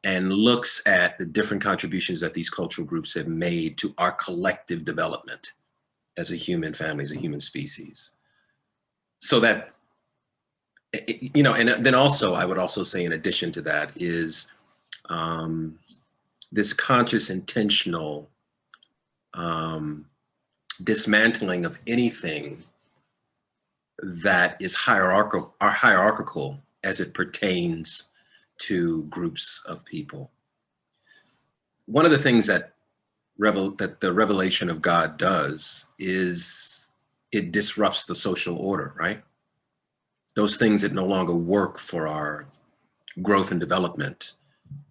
and looks at the different contributions that these cultural groups have made to our collective development as a human family, as a human species. So that, you know, and then also, I would also say in addition to that is this conscious, intentional dismantling of anything that is hierarchical as it pertains to groups of people. One of the things that the revelation of God does is it disrupts the social order, right? Those things that no longer work for our growth and development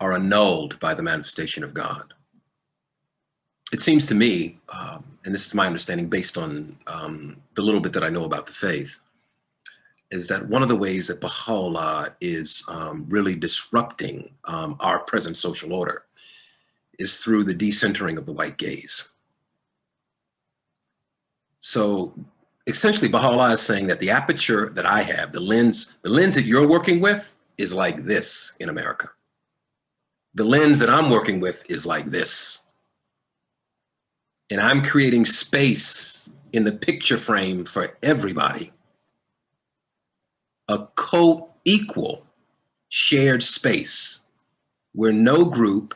are annulled by the manifestation of God. It seems to me, and this is my understanding based on the little bit that I know about the faith, is that one of the ways that Baha'u'llah is really disrupting our present social order is through the decentering of the white gaze. So essentially Baha'u'llah is saying that the aperture that I have, the lens that you're working with is like this in America. The lens that I'm working with is like this. And I'm creating space in the picture frame for everybody. A co-equal shared space where no group,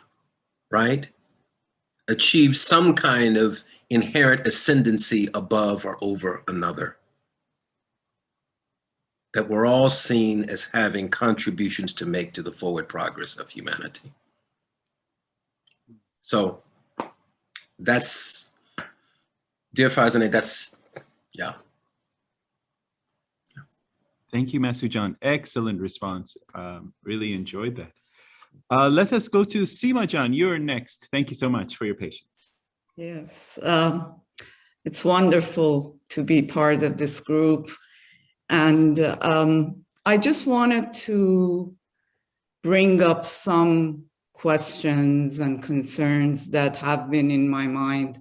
right, achieves some kind of inherent ascendancy above or over another. That we're all seen as having contributions to make to the forward progress of humanity. So that's, dear Farzaneh, that's, yeah. Thank you, Masud John. Excellent response. Really enjoyed that. Let us go to Seema John. You're next. Thank you so much for your patience. Yes, it's wonderful to be part of this group. And I just wanted to bring up some questions and concerns that have been in my mind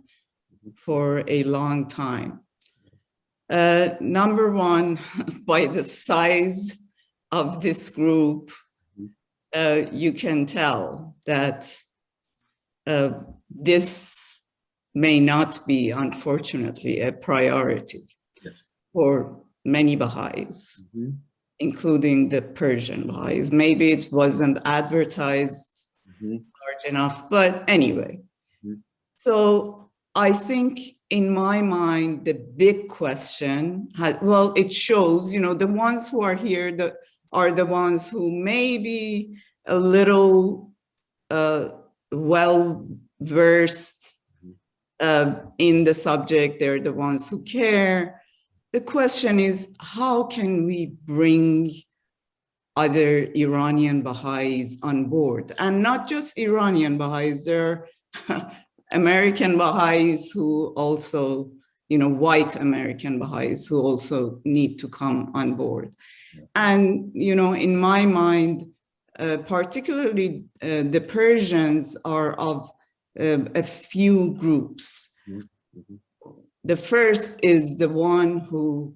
for a long time. Number one, by the size of this group, you can tell that this may not be, unfortunately, a priority for many Baha'is, including the Persian Baha'is. Maybe it wasn't advertised large enough, but anyway. So I think in my mind, the big question, well, it shows, you know, the ones who are here are the ones who may be a little well-versed in the subject. They're the ones who care. The question is, how can we bring other Iranian Baha'is on board? And not just Iranian Baha'is, there are American Baha'is who also, you know, white American Baha'is who also need to come on board. And, you know, in my mind, particularly the Persians are of a few groups. The first is the one who,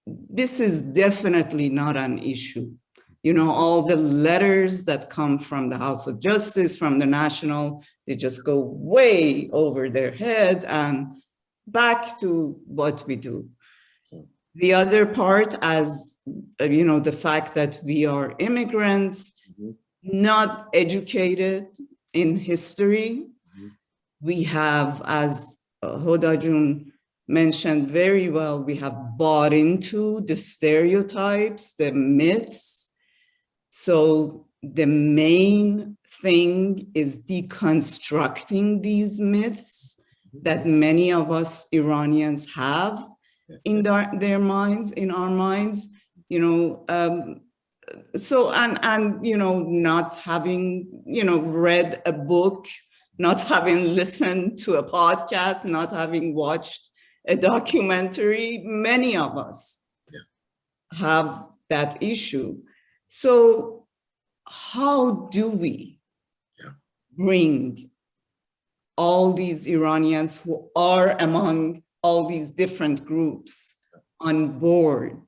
this is definitely not an issue. You know, all the letters that come from the House of Justice, from the National, they just go way over their head and back to what we do. The other part, as you know, the fact that we are immigrants, not educated in history. We have, as Hoda Jun mentioned very well, we have bought into the stereotypes, the myths. So the main thing is deconstructing these myths that many of us Iranians have in their minds, in our minds, you know, so, and, you know, not having, you know, read a book, not having listened to a podcast, not having watched a documentary, many of us have that issue. So how do we Yeah. bring all these Iranians who are among all these different groups on board?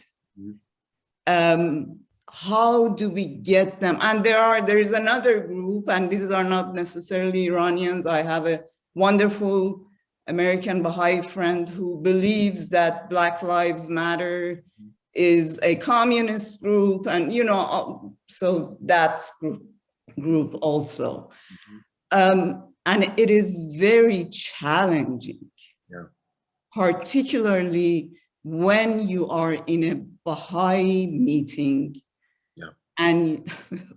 How do we get them? And there is another group, and these are not necessarily Iranians. I have a wonderful American Baha'i friend who believes that Black Lives Matter is a communist group, and so that group also. And it is very challenging, Yeah. particularly when you are in a Baha'i meeting, and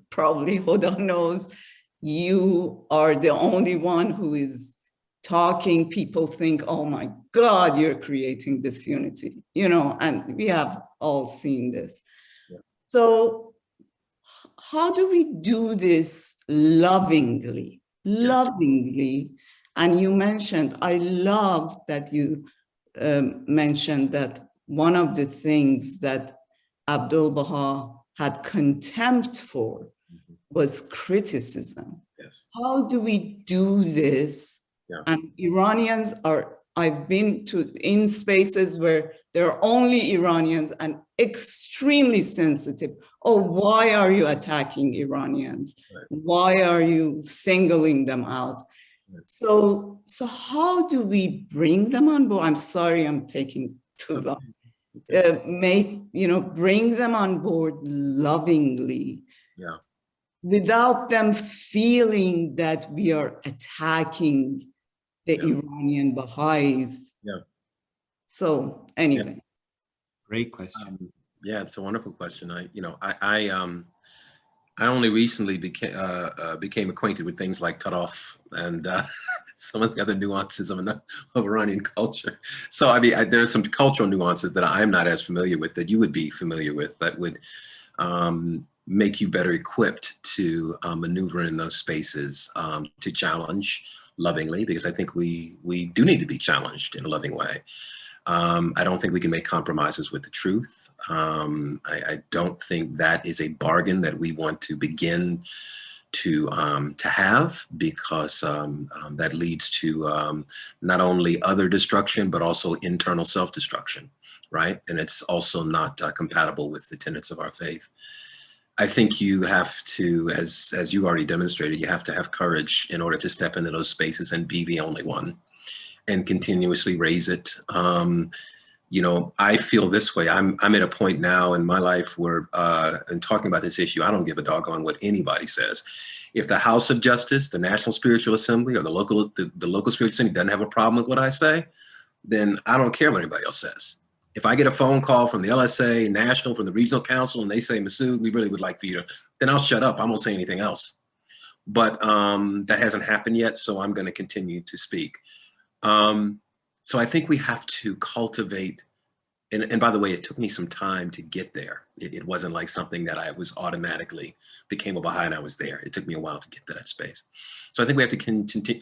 probably Hoda knows, you are the only one who is talking. People think, oh my God, you're creating disunity, and we have all seen this. Yeah. So how do we do this lovingly? And you mentioned, I love that you mentioned that one of the things that Abdul Baha had contempt for was criticism. Yes. How do we do this? Yeah. And Iranians I've been in spaces where there are only Iranians and extremely sensitive. Oh, why are you attacking Iranians? Right. Why are you singling them out? Right. So how do we bring them on board? I'm sorry, I'm taking too long. Bring them on board lovingly. Yeah. Without them feeling that we are attacking the Iranian Baha'is. Yeah. So anyway. Great question. Yeah, it's a wonderful question. I only recently became acquainted with things like cutoff and some of the other nuances of Iranian culture. So I mean, there's some cultural nuances that I'm not as familiar with that you would be familiar with that would make you better equipped to maneuver in those spaces, to challenge lovingly, because I think we do need to be challenged in a loving way. I don't think we can make compromises with the truth. I don't think that is a bargain that we want to begin to have, because that leads to not only other destruction, but also internal self-destruction, right? And it's also not compatible with the tenets of our faith. I think you have to, as you already demonstrated, you have to have courage in order to step into those spaces and be the only one and continuously raise it. I feel this way. I'm at a point now in my life where, in talking about this issue, I don't give a doggone what anybody says. If the House of Justice, the National Spiritual Assembly, or the local spiritual assembly doesn't have a problem with what I say, then I don't care what anybody else says. If I get a phone call from the LSA, national, from the regional council, and they say, Masud, we really would like for you to, then I'll shut up. I won't say anything else. But that hasn't happened yet, so I'm going to continue to speak. So I think we have to cultivate, and by the way, it took me some time to get there. It wasn't like something that I was automatically became a Baha'i and I was there. It took me a while to get to that space. So I think we have to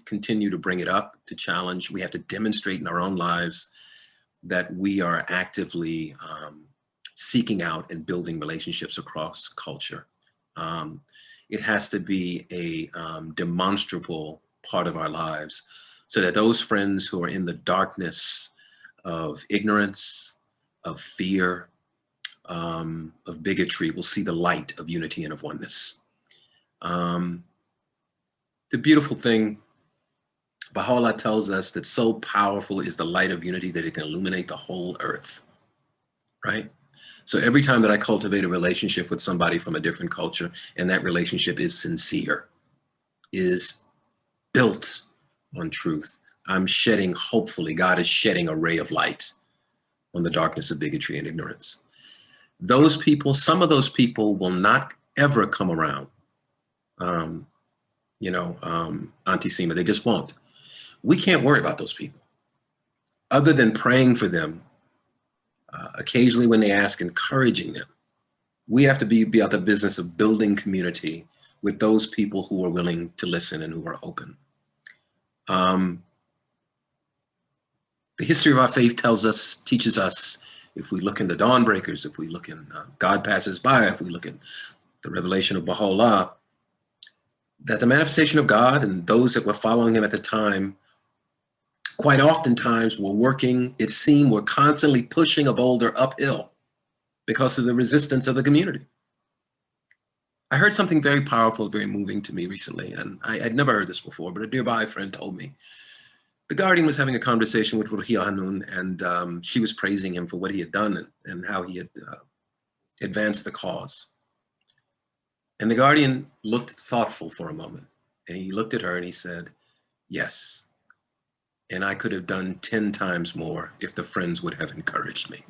continue to bring it up, to challenge. We have to demonstrate in our own lives that we are actively seeking out and building relationships across culture. It has to be a demonstrable part of our lives, so that those friends who are in the darkness of ignorance, of fear, of bigotry will see the light of unity and of oneness. The beautiful thing, Baha'u'llah tells us that so powerful is the light of unity that it can illuminate the whole earth, right? So every time that I cultivate a relationship with somebody from a different culture, and that relationship is sincere, is built on truth, I'm shedding, hopefully, God is shedding a ray of light on the darkness of bigotry and ignorance. Those people, some of those people will not ever come around, anti-Sema, they just won't. We can't worry about those people other than praying for them, occasionally when they ask, encouraging them. We have to be about the business of building community with those people who are willing to listen and who are open. The history of our faith teaches us, if we look in the Dawnbreakers, if we look in God Passes By, if we look in the revelation of Baha'u'llah, that the manifestation of God and those that were following him at the time quite oftentimes were working, it seemed, were constantly pushing a boulder uphill because of the resistance of the community. I heard something very powerful, very moving to me recently, and I'd never heard this before, but a dear Baha'i friend told me. The Guardian was having a conversation with Ruhiyya Hanun, and she was praising him for what he had done and how he had advanced the cause. And the Guardian looked thoughtful for a moment, and he looked at her and he said, yes, and I could have done 10 times more if the friends would have encouraged me.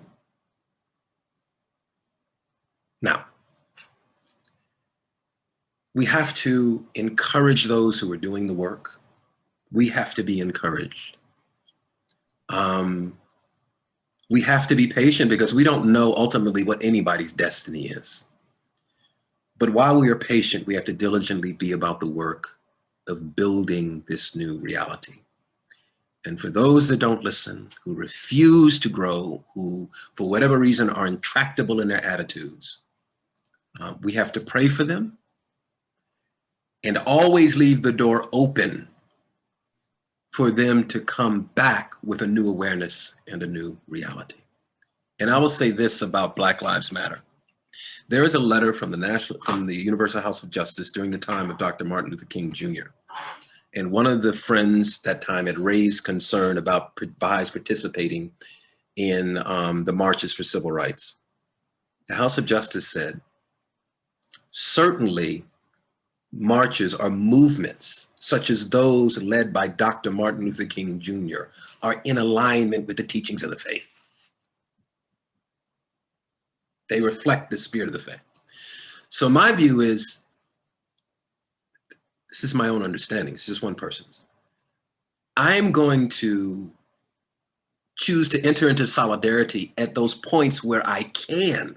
Now, we have to encourage those who are doing the work. We have to be encouraged. We have to be patient because we don't know ultimately what anybody's destiny is. But while we are patient, we have to diligently be about the work of building this new reality. And for those that don't listen, who refuse to grow, who for whatever reason are intractable in their attitudes, we have to pray for them and always leave the door open for them to come back with a new awareness and a new reality. And I will say this about Black Lives Matter. There is a letter from the Universal House of Justice during the time of Dr. Martin Luther King Jr. And one of the friends that time had raised concern about Baha'is participating in the marches for civil rights. The House of Justice said, certainly marches or movements such as those led by Dr. Martin Luther King Jr. are in alignment with the teachings of the faith. They reflect the spirit of the faith. So my view is, this is my own understanding, it's just one person's. I'm going to choose to enter into solidarity at those points where I can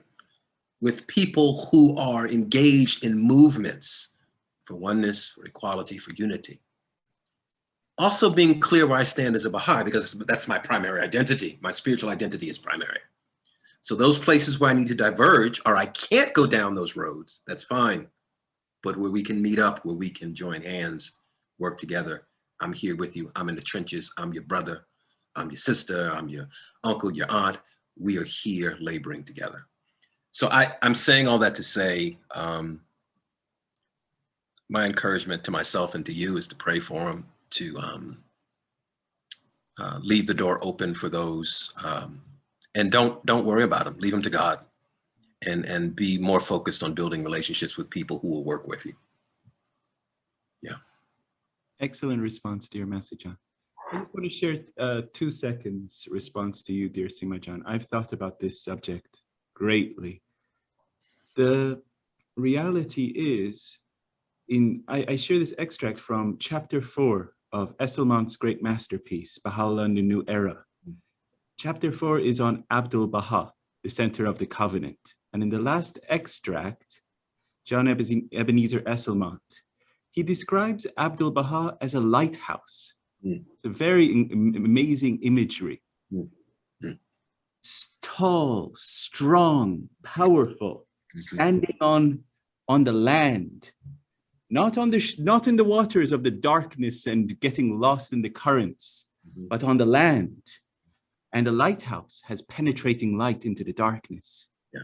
with people who are engaged in movements for oneness, for equality, for unity. Also being clear where I stand as a Baha'i, because that's my primary identity. My spiritual identity is primary. So those places where I need to diverge, or I can't go down those roads, that's fine. But where we can meet up, where we can join hands, work together, I'm here with you. I'm in the trenches. I'm your brother. I'm your sister. I'm your uncle, your aunt. We are here laboring together. So I'm saying all that to say, my encouragement to myself and to you is to pray for them, to leave the door open for those, and don't worry about them. Leave them to God, and be more focused on building relationships with people who will work with you. Yeah. Excellent response, dear Masud. I just want to share 2 seconds response to you, dear Simajan. I've thought about this subject greatly. The reality is, I share this extract from chapter 4 of Esselman's great masterpiece, Baha'u'llah and the New Era. Chapter 4 is on Abdul Baha, the center of the covenant. And in the last extract, John Ebenezer Esselman, he describes Abdul Baha as a lighthouse. It's a very amazing imagery. Tall, strong, powerful, standing on the land, not in the waters of the darkness and getting lost in the currents, but on the land. And the lighthouse has penetrating light into the darkness. Yeah.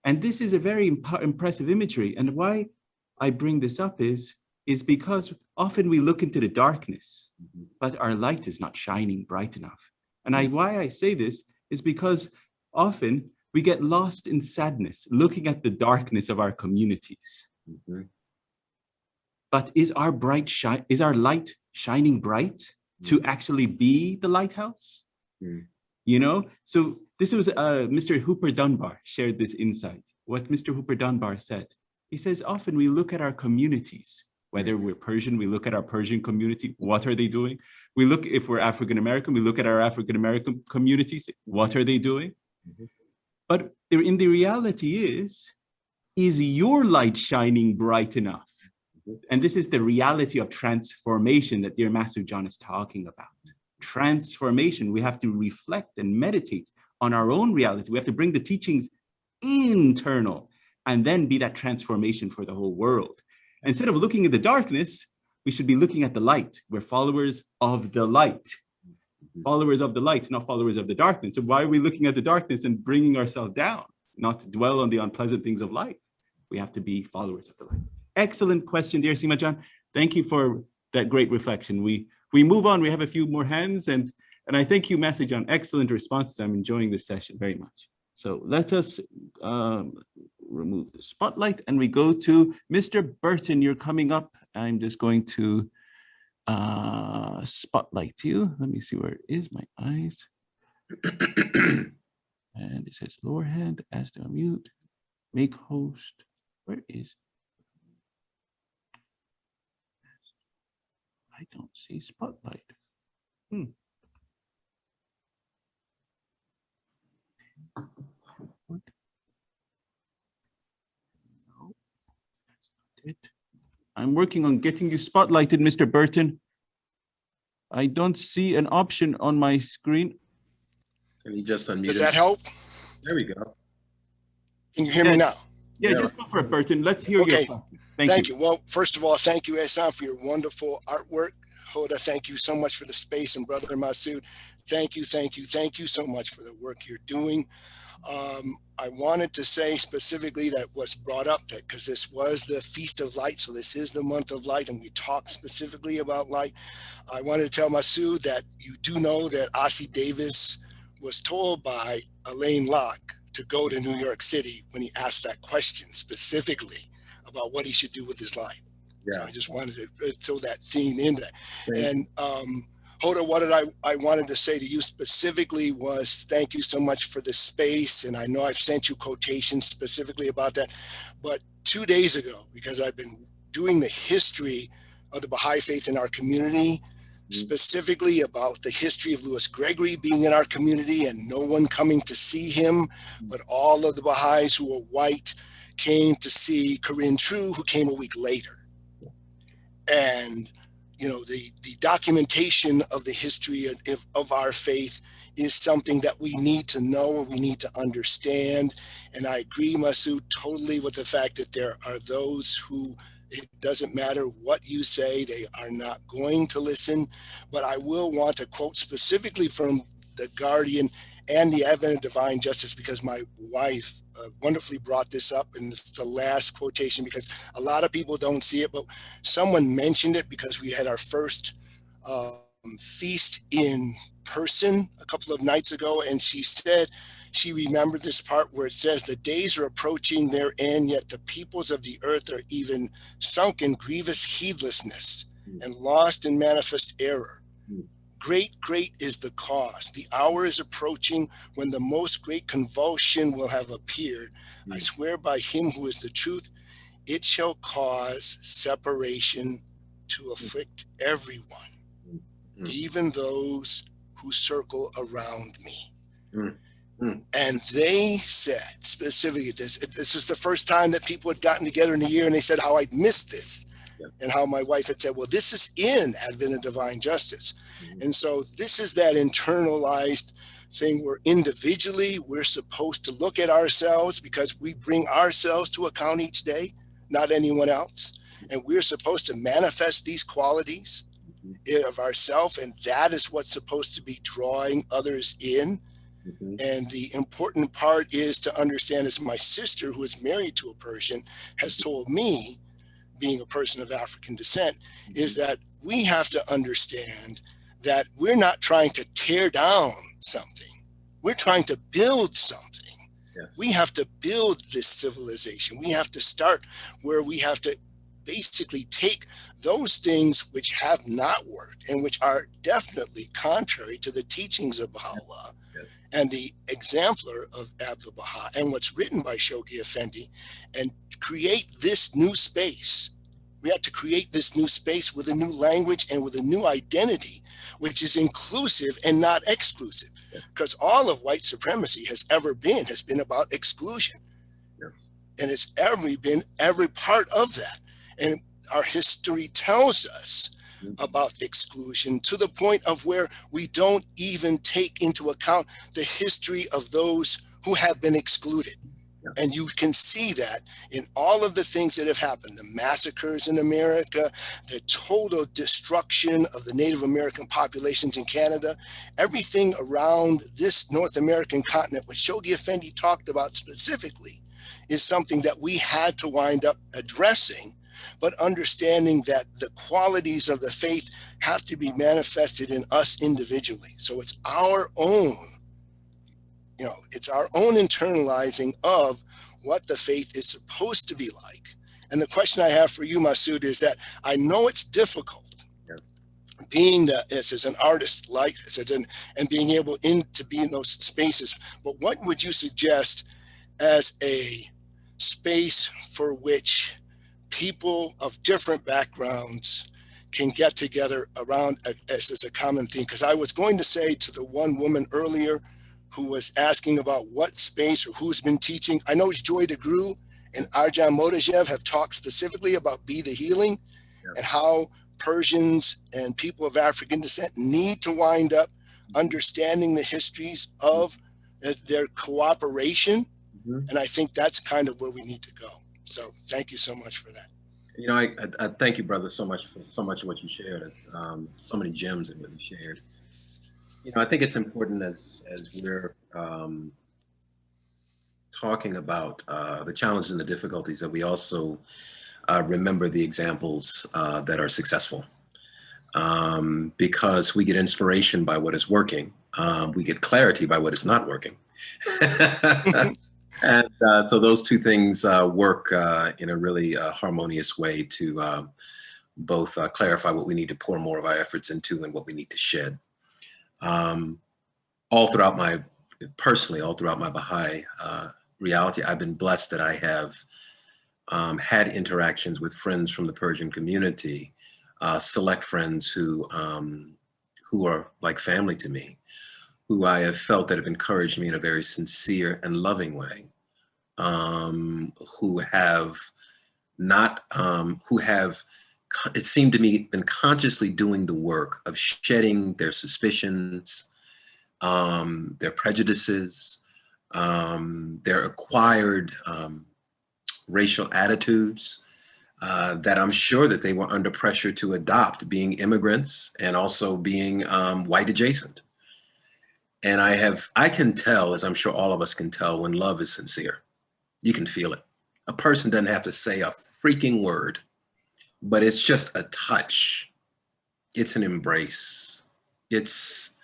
And this is a very impressive imagery. And why I bring this up is because often we look into the darkness, but our light is not shining bright enough. And why I say this is because often we get lost in sadness, looking at the darkness of our communities. But is our light shining bright to actually be the lighthouse? You know, so this was Mr. Hooper Dunbar shared this insight. What Mr. Hooper Dunbar said, he says, often we look at our communities, whether we're Persian, we look at our Persian community, what are they doing? We look, if we're African-American, we look at our African-American communities, what are they doing? But in the reality is your light shining bright enough? And this is the reality of transformation that dear Masud John is talking about. Transformation, we have to reflect and meditate on our own reality. We have to bring the teachings internal. and then be that transformation for the whole world. Instead of looking at the darkness, we should be looking at the light. We're followers of the light. Followers of the light, not followers of the darkness. So why are we looking at the darkness and bringing ourselves down? Not to dwell on the unpleasant things of life. We have to be followers of the light. Excellent question, dear Sima Jan. Thank you for that great reflection. We move on. We have a few more hands, and I thank you, Masud Jan. Excellent responses. I'm enjoying this session very much. So let us remove the spotlight, and we go to Mr. Burton. You're coming up. I'm just going to spotlight you. Let me see where it is. My eyes. And it says lower hand, ask to unmute, make host. Where is? I don't see spotlight. No, that's not it. I'm working on getting you spotlighted, Mr. Burton. I don't see an option on my screen. Can you just unmute? Does that help? There we go. Can you hear me now? Yeah, just go for it, Burton. Let's hear your question. Thank you. Well, first of all, thank you, Ehsan, for your wonderful artwork. Hoda, thank you so much for the space. And Brother Masud, thank you so much for the work you're doing. I wanted to say specifically that what's brought up, that because this was the Feast of Light, so this is the month of light, and we talk specifically about light. I wanted to tell Masud that you do know that Ossie Davis was told by Elaine Locke to go to New York City when he asked that question specifically about what he should do with his life. Yeah. So I just wanted to throw that theme in there. Great. And Hoda, what I wanted to say to you specifically was thank you so much for the space. And I know I've sent you quotations specifically about that. But 2 days ago, because I've been doing the history of the Baha'i faith in our community, specifically about the history of Louis Gregory being in our community and no one coming to see him, but all of the Baha'is who were white came to see Corinne True, who came a week later. And, you know, the documentation of the history of our faith is something that we need to know, we need to understand. And I agree, Masud, totally with the fact that there are those who it doesn't matter what you say, they are not going to listen. But I will want to quote specifically from The Guardian and the Advent of Divine Justice, because my wife wonderfully brought this up, and it's the last quotation because a lot of people don't see it, but someone mentioned it because we had our first feast in person a couple of nights ago, and she said she remembered this part where it says, the days are approaching their end, yet the peoples of the earth are even sunk in grievous heedlessness and lost in manifest error. Great, great is the cause. The hour is approaching when the most great convulsion will have appeared. I swear by him who is the truth, it shall cause separation to afflict everyone, even those who circle around me. And they said specifically, this was the first time that people had gotten together in a year, and they said how I'd missed this. And how my wife had said, well, this is in Advent of Divine Justice. And so this is that internalized thing where individually we're supposed to look at ourselves because we bring ourselves to account each day, not anyone else. And we're supposed to manifest these qualities of ourselves. And that is what's supposed to be drawing others in. And the important part is to understand, as my sister, who is married to a Persian, has told me, being a person of African descent, is that we have to understand that we're not trying to tear down something. We're trying to build something. Yes. We have to build this civilization. We have to start where we have to basically take those things which have not worked and which are definitely contrary to the teachings of Baha'u'llah. Yes. And the exemplar of Abdul Baha and what's written by Shoghi Effendi, and create this new space. We have to create this new space with a new language and with a new identity, which is inclusive and not exclusive. Because all of white supremacy has been about exclusion. Yeah. And it's been every part of that. And our history tells us about exclusion to the point of where we don't even take into account the history of those who have been excluded. And you can see that in all of the things that have happened, the massacres in America, the total destruction of the Native American populations in Canada, everything around this North American continent, which Shoghi Effendi talked about specifically, is something that we had to wind up addressing, but understanding that the qualities of the faith have to be manifested in us individually. So it's our own, it's our own internalizing of what the faith is supposed to be like. And the question I have for you, Masud, is that I know it's difficult being that as an artist, like and being able to be in those spaces. But what would you suggest as a space for which people of different backgrounds can get together around as a common theme? Because I was going to say to the one woman earlier who was asking about what space or who's been teaching, I know Joy DeGruy and Arjan Modajev have talked specifically about Be the Healing and how Persians and people of African descent need to wind up understanding the histories of their cooperation. And I think that's kind of where we need to go. So thank you so much for that. I thank you, brother, so much for so much of what you shared. So many gems in what you shared. I think it's important as we're talking about the challenges and the difficulties that we also remember the examples that are successful, because we get inspiration by what is working. We get clarity by what is not working. And so those two things work in a really harmonious way to both clarify what we need to pour more of our efforts into and what we need to shed. All throughout my Baha'i reality, I've been blessed that I have had interactions with friends from the Persian community, select friends who are like family to me, who I have felt that have encouraged me in a very sincere and loving way, who have it seemed to me, been consciously doing the work of shedding their suspicions, their prejudices, their acquired racial attitudes that I'm sure that they were under pressure to adopt, being immigrants and also being white adjacent. And I can tell, as I'm sure all of us can tell, when love is sincere. You can feel it. A person doesn't have to say a freaking word, but it's just a touch. It's an embrace. It's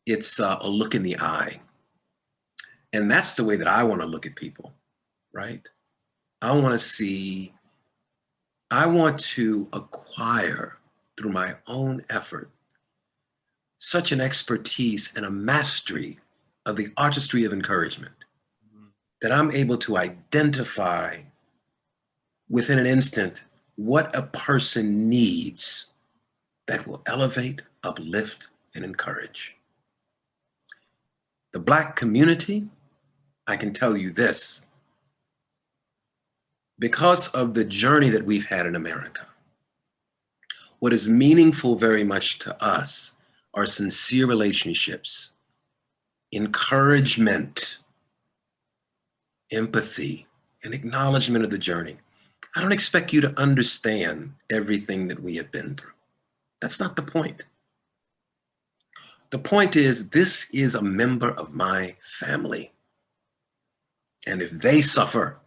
a look in the eye. And that's the way that I want to look at people, right? I want to acquire through my own effort such an expertise and a mastery of the artistry of encouragement that I'm able to identify within an instant what a person needs that will elevate, uplift, and encourage. The Black community, I can tell you this, because of the journey that we've had in America, what is meaningful very much to us are sincere relationships, encouragement, empathy, and acknowledgement of the journey. I don't expect you to understand everything that we have been through. That's not the point. The point is, this is a member of my family. And if they suffer,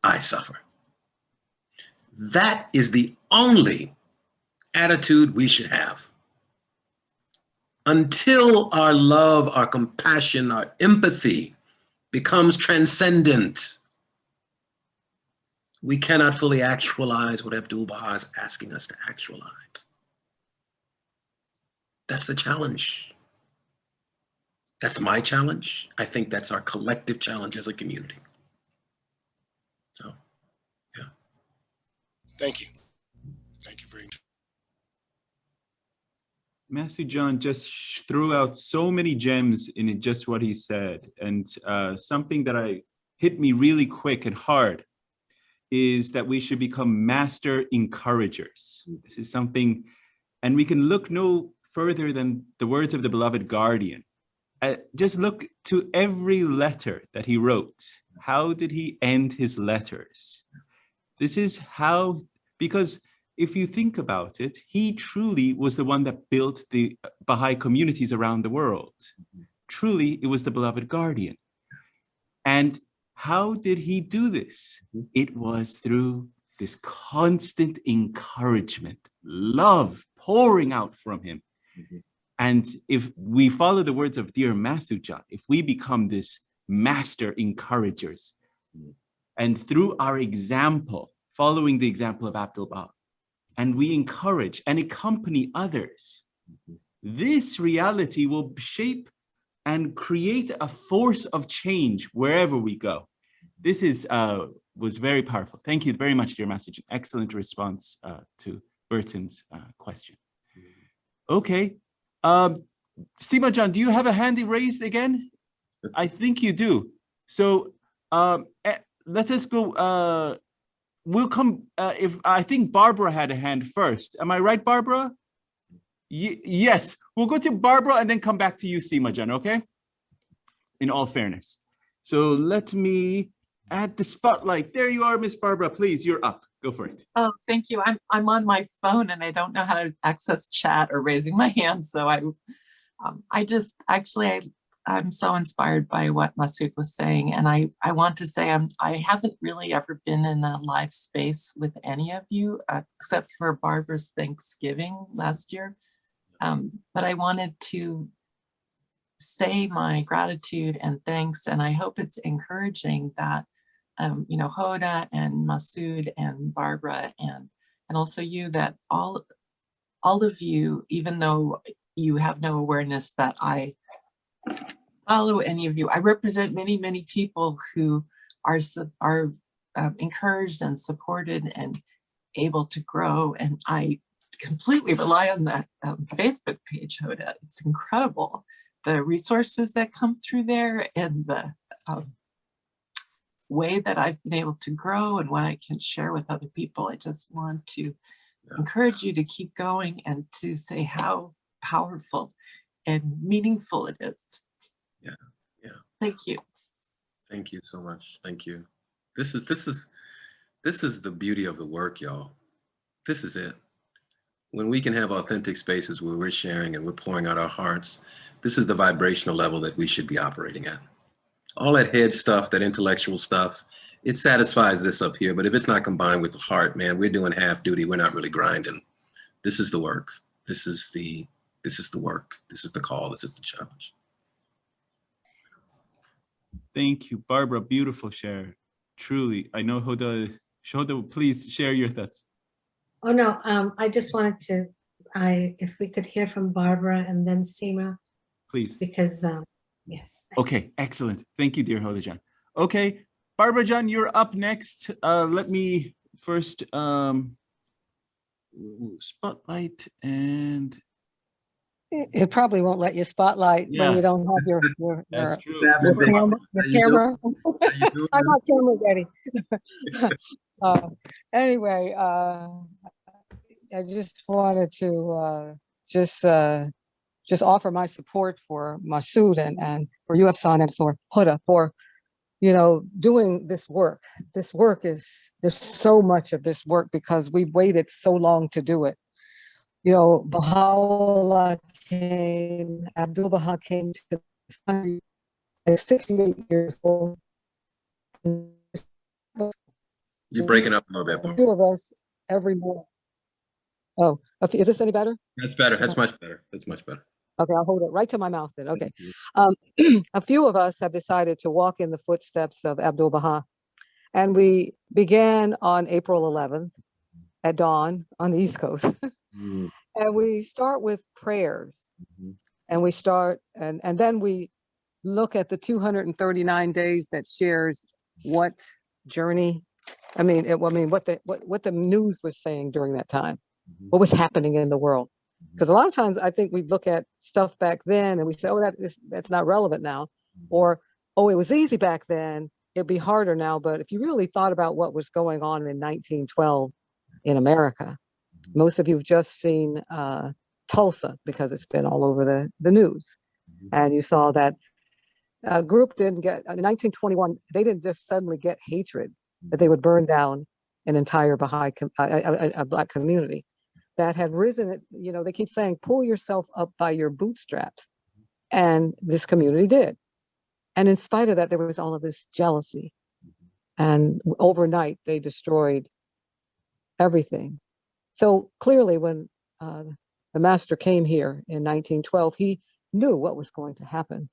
I suffer. That is the only attitude we should have. Until our love, our compassion, our empathy becomes transcendent, we cannot fully actualize what Abdu'l-Baha is asking us to actualize. That's the challenge. That's my challenge. I think that's our collective challenge as a community. So, yeah. Thank you. Thank you very much. Masud John just threw out so many gems in just what he said. And something that hit me really quick and hard is that we should become master encouragers. This is something, and we can look no further than the words of the beloved guardian. Just look to every letter that he wrote How did he end his letters? This is how, because if you think about it, he truly was the one that built the Baha'i communities around the world. Truly, it was the beloved guardian. And how did he do this? It was through this constant encouragement, love pouring out from him. And if we follow the words of dear Masud Jan, if we become this master encouragers, and through our example, following the example of Abdul Baha, and we encourage and accompany others, this reality will shape and create a force of change wherever we go. This is was very powerful. Thank you very much, dear Masud Jan. Excellent response to Burton's question. Okay. Seema Jan, do you have a hand raised again? I think you do. So let us go. We'll come, if I think Barbara had a hand first. Am I right, Barbara? Yes, we'll go to Barbara and then come back to you, Seema Jan, okay? In all fairness. So let me add the spotlight. There you are, Miss Barbara, please, you're up. Go for it. Oh, thank you. I'm on my phone and I don't know how to access chat or raising my hand. So I'm so inspired by what Masud was saying. And I want to say I haven't really ever been in a live space with any of you, except for Barbara's Thanksgiving last year. But I wanted to say my gratitude and thanks. And I hope it's encouraging that Hoda and Masud and Barbara and also you, that all of you, even though you have no awareness that I follow any of you, I represent many, many people who are encouraged and supported and able to grow. And I completely rely on that Facebook page, Hoda. It's incredible. The resources that come through there and the way that I've been able to grow and what I can share with other people. I just want to encourage you to keep going and to say how powerful and meaningful it is. Yeah. Thank you. Thank you so much. Thank you. This is the beauty of the work, y'all. This is it. When we can have authentic spaces where we're sharing and we're pouring out our hearts, this is the vibrational level that we should be operating at. All that head stuff, that intellectual stuff, it satisfies this up here, but if it's not combined with the heart, man, we're doing half duty. We're not really grinding. This is the work. This is the work. This is the call. This is the challenge. Thank you, Barbara. Beautiful share. Truly, I know Hoda, please share your thoughts. Oh no, I just wanted to, if we could hear from Barbara and then Seema. Please. Because, yes. Okay, excellent. Thank you, dear Hoda Jan. Okay, Barbara Jan, you're up next. Let me first spotlight and... It probably won't let you spotlight when you don't have your That's true. camera. I'm not camera ready. Anyway, I just wanted to just offer my support for Masud and for you, Afsan, and for Huda for doing this work. This work there's so much of this work because we've waited so long to do it. Baha'u'llah Abdul Baha came to this country at 68 years old. You're breaking up a little bit. Two of us every morning. Oh, okay. Is this any better? That's better. That's much better. That's much better. Okay, I'll hold it right to my mouth then. Okay. A few of us have decided to walk in the footsteps of Abdul Baha. And we began on April 11th at dawn on the East Coast. And we start with prayers. And we start, and then we look at the 239 days that shares what journey. I mean, what the news was saying during that time, what was happening in the world. Because a lot of times I think we look at stuff back then and we say, oh, that's not relevant now. Or, oh, it was easy back then, it'd be harder now. But if you really thought about what was going on in 1912 in America, most of you have just seen Tulsa because it's been all over the news. And you saw that A group didn't get, in 1921, they didn't just suddenly get hatred that they would burn down an entire Baha'i, a Black community that had risen. You know, they keep saying, pull yourself up by your bootstraps. And this community did. And in spite of that, there was all of this jealousy. And overnight, they destroyed everything. So clearly, when the master came here in 1912, he knew what was going to happen.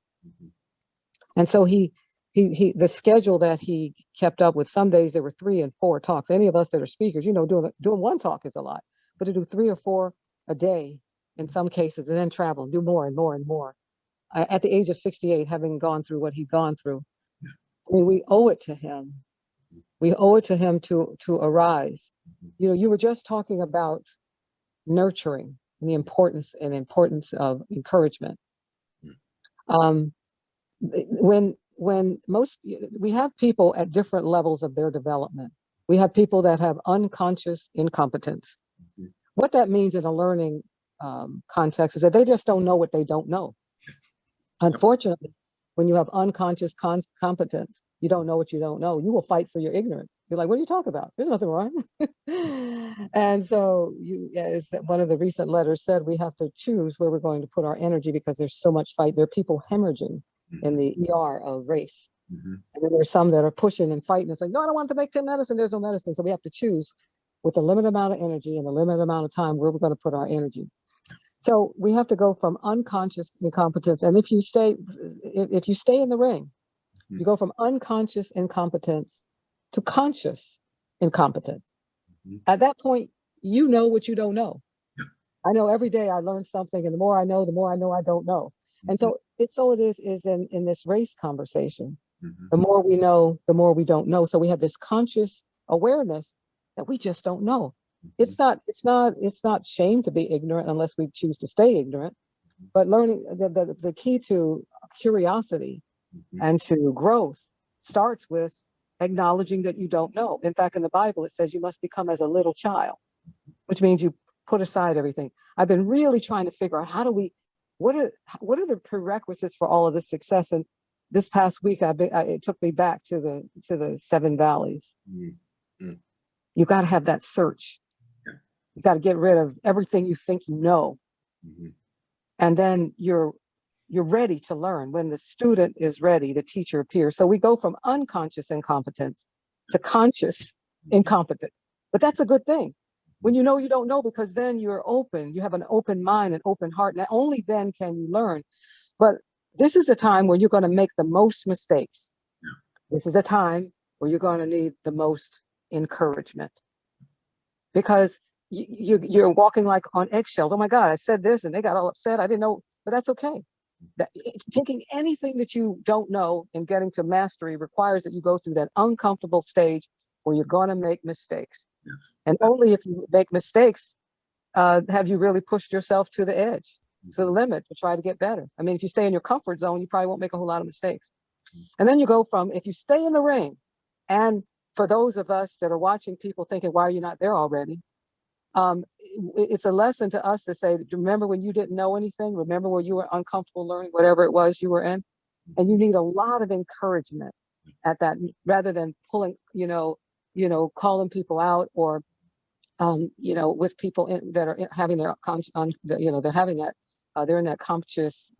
And so the schedule that he kept up with, some days there were 3 and 4 talks. Any of us that are speakers, you know, doing one talk is a lot, but to do 3 or 4 a day in some cases, and then travel and do more and more and more. At the age of 68, having gone through what he'd gone through, I mean, we owe it to him. We owe it to him to arise. You know, you were just talking about nurturing and the importance of encouragement. When we have people at different levels of their development. We have people that have unconscious incompetence. What that means in a learning context is that they just don't know what they don't know. Unfortunately, when you have unconscious competence, you don't know what you don't know. You will fight for your ignorance. You're like, what are you talking about? There's nothing wrong. And so, as one of the recent letters said, we have to choose where we're going to put our energy because there's so much fight. There are people hemorrhaging in the ER of race. And then there's some that are pushing and fighting. It's like, no, I don't want to make medicine. There's no medicine. So we have to choose with a limited amount of energy and a limited amount of time where we're going to put our energy. So we have to go from unconscious incompetence. And if you stay in the ring, you go from unconscious incompetence to conscious incompetence. At that point, you know what you don't know. I know every day I learn something, and the more I know I don't know. And so it is in this race conversation. The more we know, the more we don't know. So we have this conscious awareness that we just don't know. It's not shame to be ignorant unless we choose to stay ignorant. But learning the key to curiosity and to growth starts with acknowledging that you don't know. In fact, in the Bible, it says you must become as a little child, which means you put aside everything. I've been really trying to figure out what are the prerequisites for all of this success. And this past week, it took me back to the 7 valleys. You got to have that search. You got to get rid of everything you think you know. And then you're ready to learn. When the student is ready, the teacher appears. So we go from unconscious incompetence to conscious incompetence. But that's a good thing. When you know you don't know, because then you're open. You have an open mind, an open heart. And only then can you learn. But this is the time where you're going to make the most mistakes. This is the time where you're going to need the most encouragement. Because you're walking like on eggshells. Oh my God, I said this and they got all upset. I didn't know, but that's okay. Taking anything that you don't know and getting to mastery requires that you go through that uncomfortable stage where you're going to make mistakes. And only if you make mistakes have you really pushed yourself to the edge, to the limit to try to get better. I mean, if you stay in your comfort zone, you probably won't make a whole lot of mistakes. And then you go from, if you stay in the ring, and for those of us that are watching people thinking, why are you not there already? It's a lesson to us to say, remember when you didn't know anything? Remember when you were uncomfortable learning whatever it was you were in? And you need a lot of encouragement at that, rather than pulling, calling people out, or, with people that are having their, they're having that, they're in that conscious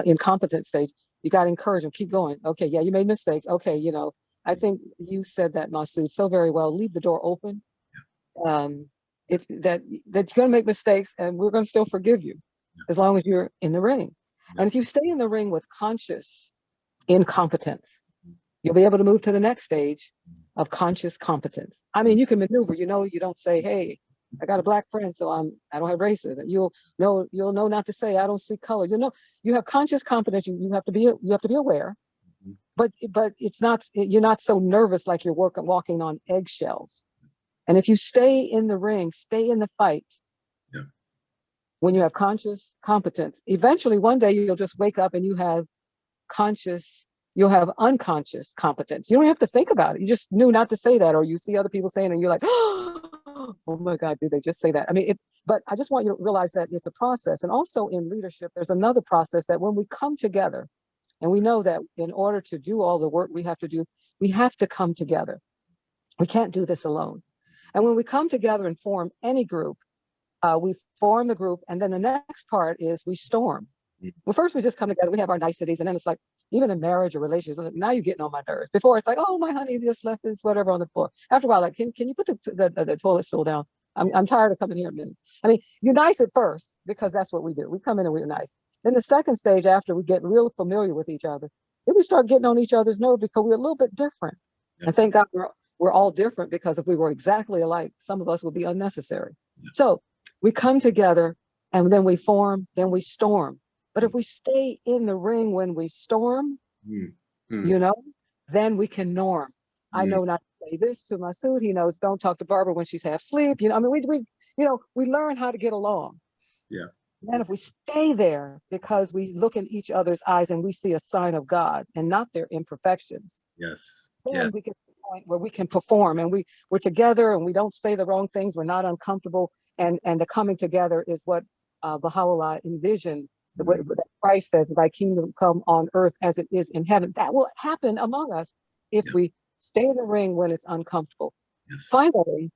incompetent stage. You got to encourage them, keep going. Okay, yeah, you made mistakes. Okay, I think you said that, Masud, so very well. Leave the door open. If that you're going to make mistakes, and we're going to still forgive you as long as you're in the ring. And if you stay in the ring with conscious incompetence, you'll be able to move to the next stage of conscious competence. I mean, you can maneuver. You don't say, "Hey, I got a Black friend, so I don't have racism." You'll know not to say, "I don't see color." You have conscious competence. You have to be aware, but it's not. You're not so nervous like you're walking on eggshells. And if you stay in the ring, stay in the fight, when you have conscious competence, eventually one day you'll just wake up and you'll have unconscious competence. You don't have to think about it. You just knew not to say that, or you see other people saying it and you're like, oh my God, did they just say that? I mean, but I just want you to realize that it's a process. And also in leadership, there's another process that when we come together And we know that in order to do all the work we have to do, we have to come together. We can't do this alone. And when we come together and form any group, we form the group, and then the next part is we storm. Well, first we just come together, we have our niceties, and then it's like, even in marriage or relationships, now you're getting on my nerves. Before it's like, oh, my honey just left his whatever on the floor. After a while, like, can you put the toilet stool down? I'm tired of coming here a minute. I mean, you're nice at first, because that's what we do. We come in and we're nice. Then the second stage, after we get real familiar with each other, then we start getting on each other's nerves because we're a little bit different. Yeah. And thank God we're all different, because if we were exactly alike, some of us would be unnecessary. Yeah. So we come together, and then we form, then we storm. But if we stay in the ring when we storm, you know, then we can norm. I know not to say this to Masud. He knows, don't talk to Barbara when she's half asleep. You know, I mean, we learn how to get along. Yeah. And if we stay there, because we look in each other's eyes and we see a sign of God and not their imperfections. Yes. Then we get to the point where we can perform, and we're together, and we don't say the wrong things. We're not uncomfortable. And the coming together is what Baha'u'llah envisioned. What Christ says, thy kingdom come on earth as it is in heaven. That will happen among us if we stay in the ring when it's uncomfortable. Yes. Finally,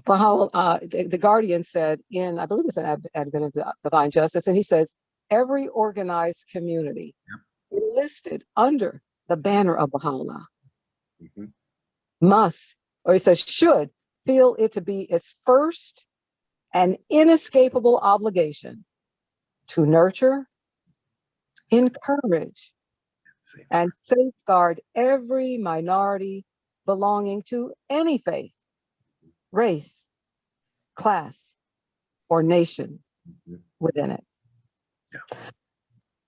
the Guardian said in, I believe it's an Advent of Divine Justice, and he says, every organized community enlisted under the banner of Baha'u'llah must, or he says should, feel it to be its first and inescapable obligation to nurture, encourage, and safeguard every minority belonging to any faith, race, class, or nation within it. Yeah.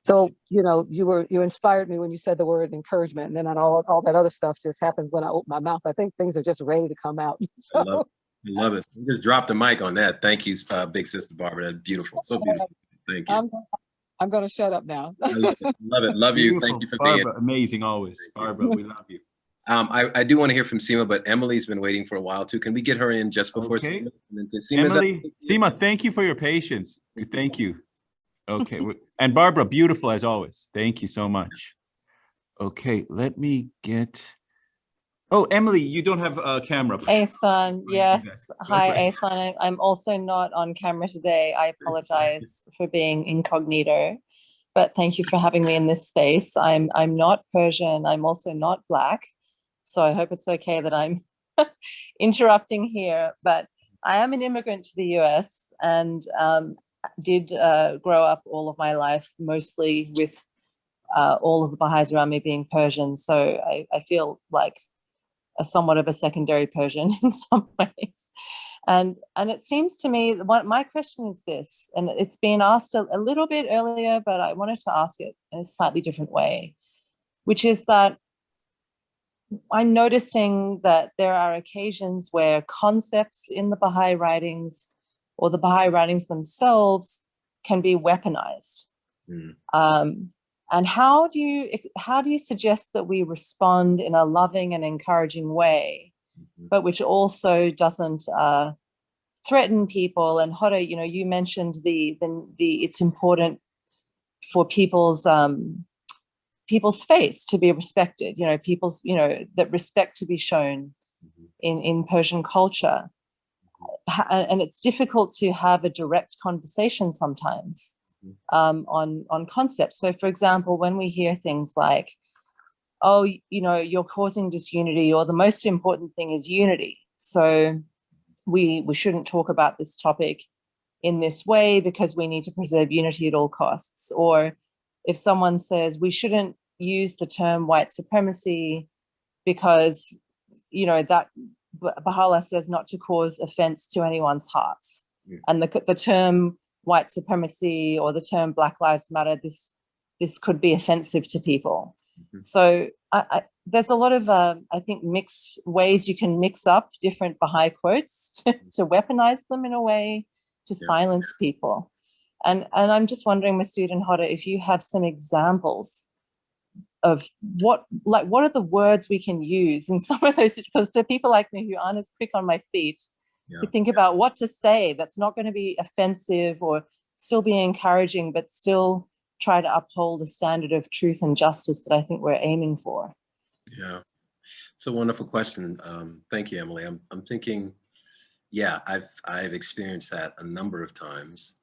So, you know, you inspired me when you said the word encouragement, and then all that other stuff just happens when I open my mouth. I think things are just ready to come out. So. I love it. You just dropped the mic on that. Thank you, big sister Barbara. That's beautiful. So beautiful. Thank you. I'm going to shut up now. I love it. Love you. Beautiful. Thank you for Barbara, being. Amazing always. Barbara, we love you. I do want to hear from Seema, but Emily's been waiting for a while too. Can we get her in just before Seema? And then Seema, thank you for your patience. Thank you. Okay. And Barbara, beautiful as always. Thank you so much. Okay, let me get... Oh, Emily, you don't have a camera. Asan, yes. Hi, Asan. I'm also not on camera today. I apologize for being incognito, but thank you for having me in this space. I'm not Persian. I'm also not Black. So I hope it's okay that I'm interrupting here, but I am an immigrant to the US and did grow up all of my life, mostly with all of the Baha'is around me being Persian. So I feel like somewhat of a secondary Persian in some ways. And it seems to me, my question is this, and it's been asked a little bit earlier, but I wanted to ask it in a slightly different way, which is that I'm noticing that there are occasions where concepts in the Baha'i writings or the Baha'i writings themselves can be weaponized. And how do you suggest that we respond in a loving and encouraging way, but which also doesn't threaten people? And Hoda, you know, you mentioned the it's important for people's space to be respected. You know, that respect to be shown in Persian culture, and it's difficult to have a direct conversation sometimes. On concepts. So for example, when we hear things like, oh, you know, you're causing disunity, or the most important thing is unity, so we shouldn't talk about this topic in this way because we need to preserve unity at all costs. Or if someone says we shouldn't use the term white supremacy because, you know, that Baha'u'llah says not to cause offense to anyone's hearts, and the term white supremacy or the term Black Lives Matter, this could be offensive to people. So there's a lot of, I think, mixed ways you can mix up different Baha'i quotes to weaponize them in a way to silence people. And I'm just wondering, Masud and Hoda, if you have some examples of what are the words we can use in some of those, because for people like me who aren't as quick on my feet, to think about what to say that's not going to be offensive or still be encouraging, but still try to uphold the standard of truth and justice that I think we're aiming for. Yeah, it's a wonderful question. Thank you, Emily. I'm thinking, yeah, I've experienced that a number of times.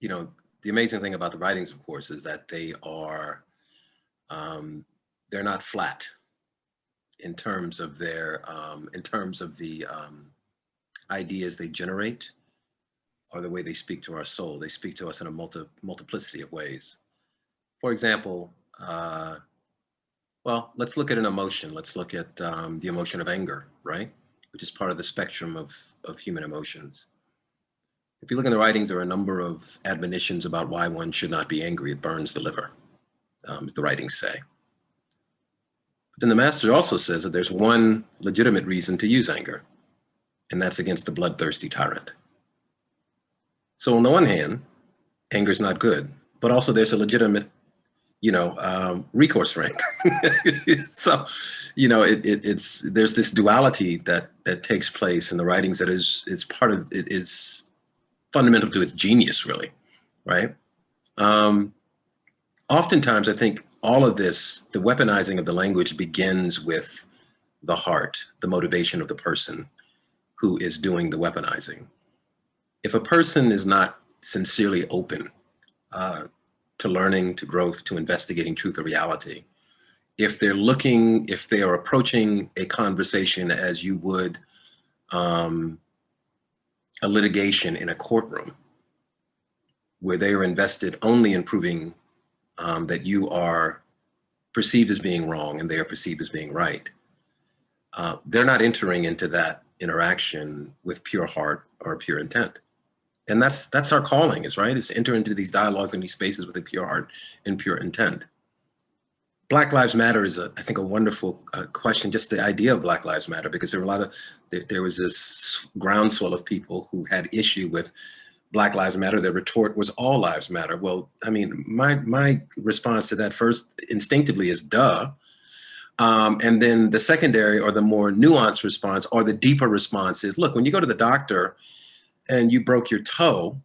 You know, the amazing thing about the writings, of course, is that they are, they're not flat in terms of their, in terms of the ideas they generate or the way they speak to our soul. They speak to us in a multiplicity of ways. For example, well, let's look at an emotion. Let's look at the emotion of anger, right? Which is part of the spectrum of human emotions. If you look in the writings, there are a number of admonitions about why one should not be angry. It burns the liver, the writings say. But then the master also says that there's one legitimate reason to use anger, and that's against the bloodthirsty tyrant. So on the one hand, anger is not good, but also there's a legitimate, you know, recourse for anger. So, you know, it's there's this duality that takes place in the writings that is part of it, is fundamental to its genius, really, right? Oftentimes, I think all of this, the weaponizing of the language, begins with the heart, the motivation of the person who is doing the weaponizing. If a person is not sincerely open to learning, to growth, to investigating truth or reality, if they're looking, if they are approaching a conversation as you would a litigation in a courtroom, where they are invested only in proving that you are perceived as being wrong and they are perceived as being right, they're not entering into that interaction with pure heart or pure intent. And that's our calling, is right, is to enter into these dialogues and these spaces with a pure heart and pure intent. Black Lives Matter is, I think, a wonderful question, just the idea of Black Lives Matter, because there were a lot of, there was this groundswell of people who had issue with Black Lives Matter. Their retort was all lives matter. Well, I mean, my response to that first instinctively is duh. And then the secondary or the more nuanced response or the deeper response is, look, when you go to the doctor and you broke your toe,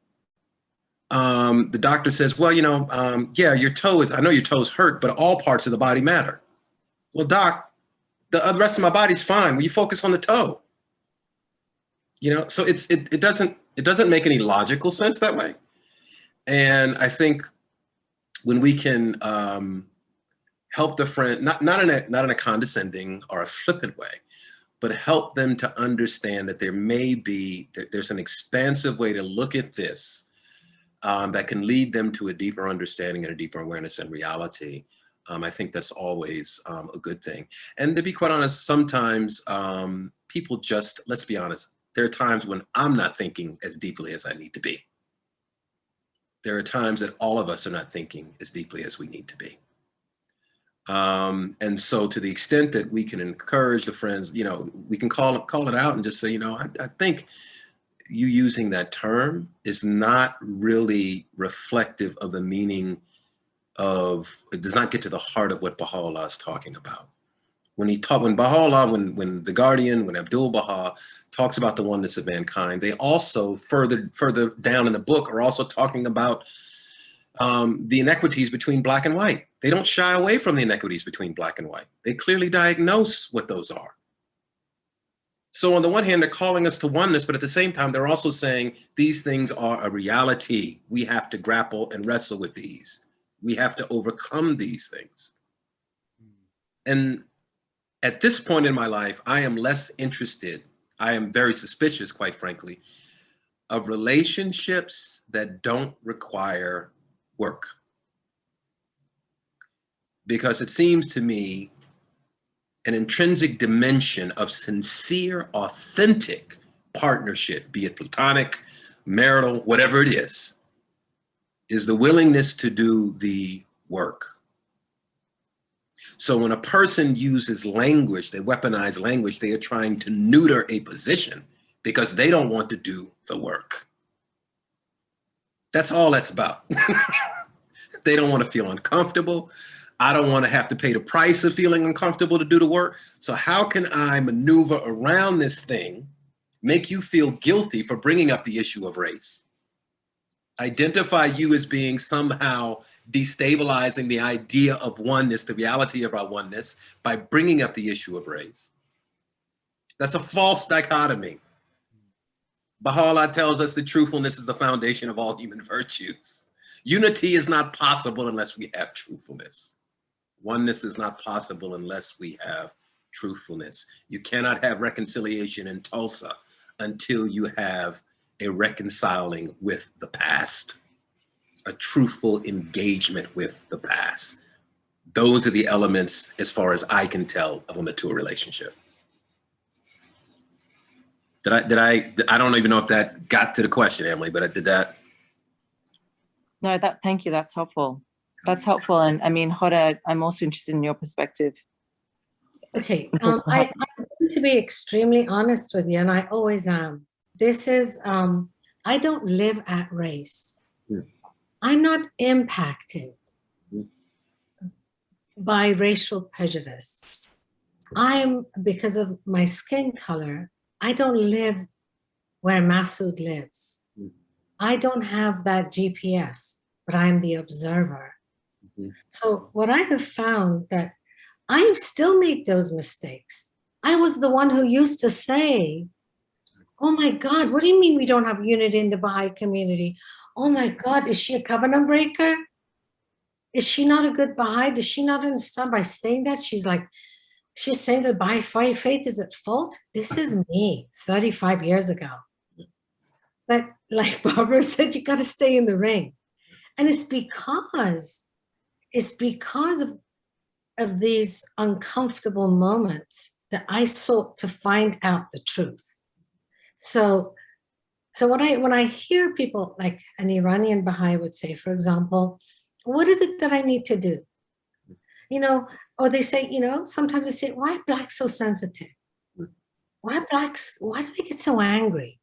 the doctor says, well, you know, yeah, your toe is, I know your toe's hurt, but all parts of the body matter. Well, doc, the rest of my body's fine. Will you focus on the toe? You know, so it doesn't make any logical sense that way. And I think when we can help the friend, not in a condescending or a flippant way, but help them to understand that there may be, there's an expansive way to look at this that can lead them to a deeper understanding and a deeper awareness and reality. I think that's always a good thing. And to be quite honest, sometimes people just, let's be honest, there are times when I'm not thinking as deeply as I need to be. There are times that all of us are not thinking as deeply as we need to be. And so to the extent that we can encourage the friends, you know, we can call it out and just say, you know, I think you using that term is not really reflective of the meaning of, it does not get to the heart of what Baha'u'llah is talking about. When Baha'u'llah, when the Guardian, when Abdul Baha talks about the oneness of mankind, they also further down in the book are also talking about the inequities between black and white. They don't shy away from the inequities between black and white. They clearly diagnose what those are. So on the one hand, they're calling us to oneness, but at the same time, they're also saying these things are a reality. We have to grapple and wrestle with these. We have to overcome these things. And at this point in my life, I am less interested, I am very suspicious, quite frankly, of relationships that don't require work. Because it seems to me an intrinsic dimension of sincere, authentic partnership, be it platonic, marital, whatever it is the willingness to do the work. So when a person uses language, they weaponize language, they are trying to neuter a position because they don't want to do the work. That's all that's about. They don't want to feel uncomfortable. I don't want to have to pay the price of feeling uncomfortable to do the work. So how can I maneuver around this thing, make you feel guilty for bringing up the issue of race? identify you as being somehow destabilizing the idea of oneness, the reality of our oneness, by bringing up the issue of race. That's a false dichotomy. Baha'u'llah tells us that truthfulness is the foundation of all human virtues. Unity is not possible unless we have truthfulness. Oneness is not possible unless we have truthfulness. You cannot have reconciliation in Tulsa until you have a reconciling with the past, a truthful engagement with the past. Those are the elements, as far as I can tell, of a mature relationship. I don't even know if that got to the question, Emily, but I did that. No, thank you. That's helpful. That's helpful. And I mean, Hoda, I'm also interested in your perspective. Okay, I'm going to be extremely honest with you, and I always am. This is, I don't live at race. I'm not impacted by racial prejudice. Because of my skin color, I don't live where Masud lives. I don't have that GPS, but I'm the observer. So what I have found that I still make those mistakes. I was the one who used to say, oh my God, what do you mean we don't have unity in the Baha'i community? Oh my God, is she a covenant breaker? Is she not a good Baha'i? Does she not understand by saying that? She's saying that Baha'i faith is at fault. This is me 35 years ago. But like Barbara said, you got to stay in the ring. And it's because of these uncomfortable moments that I sought to find out the truth. So when I hear people like an Iranian Baha'i would say, for example, what is it that I need to do? You know, or they say, you know, sometimes they say, why are Blacks so sensitive? Why do they get so angry?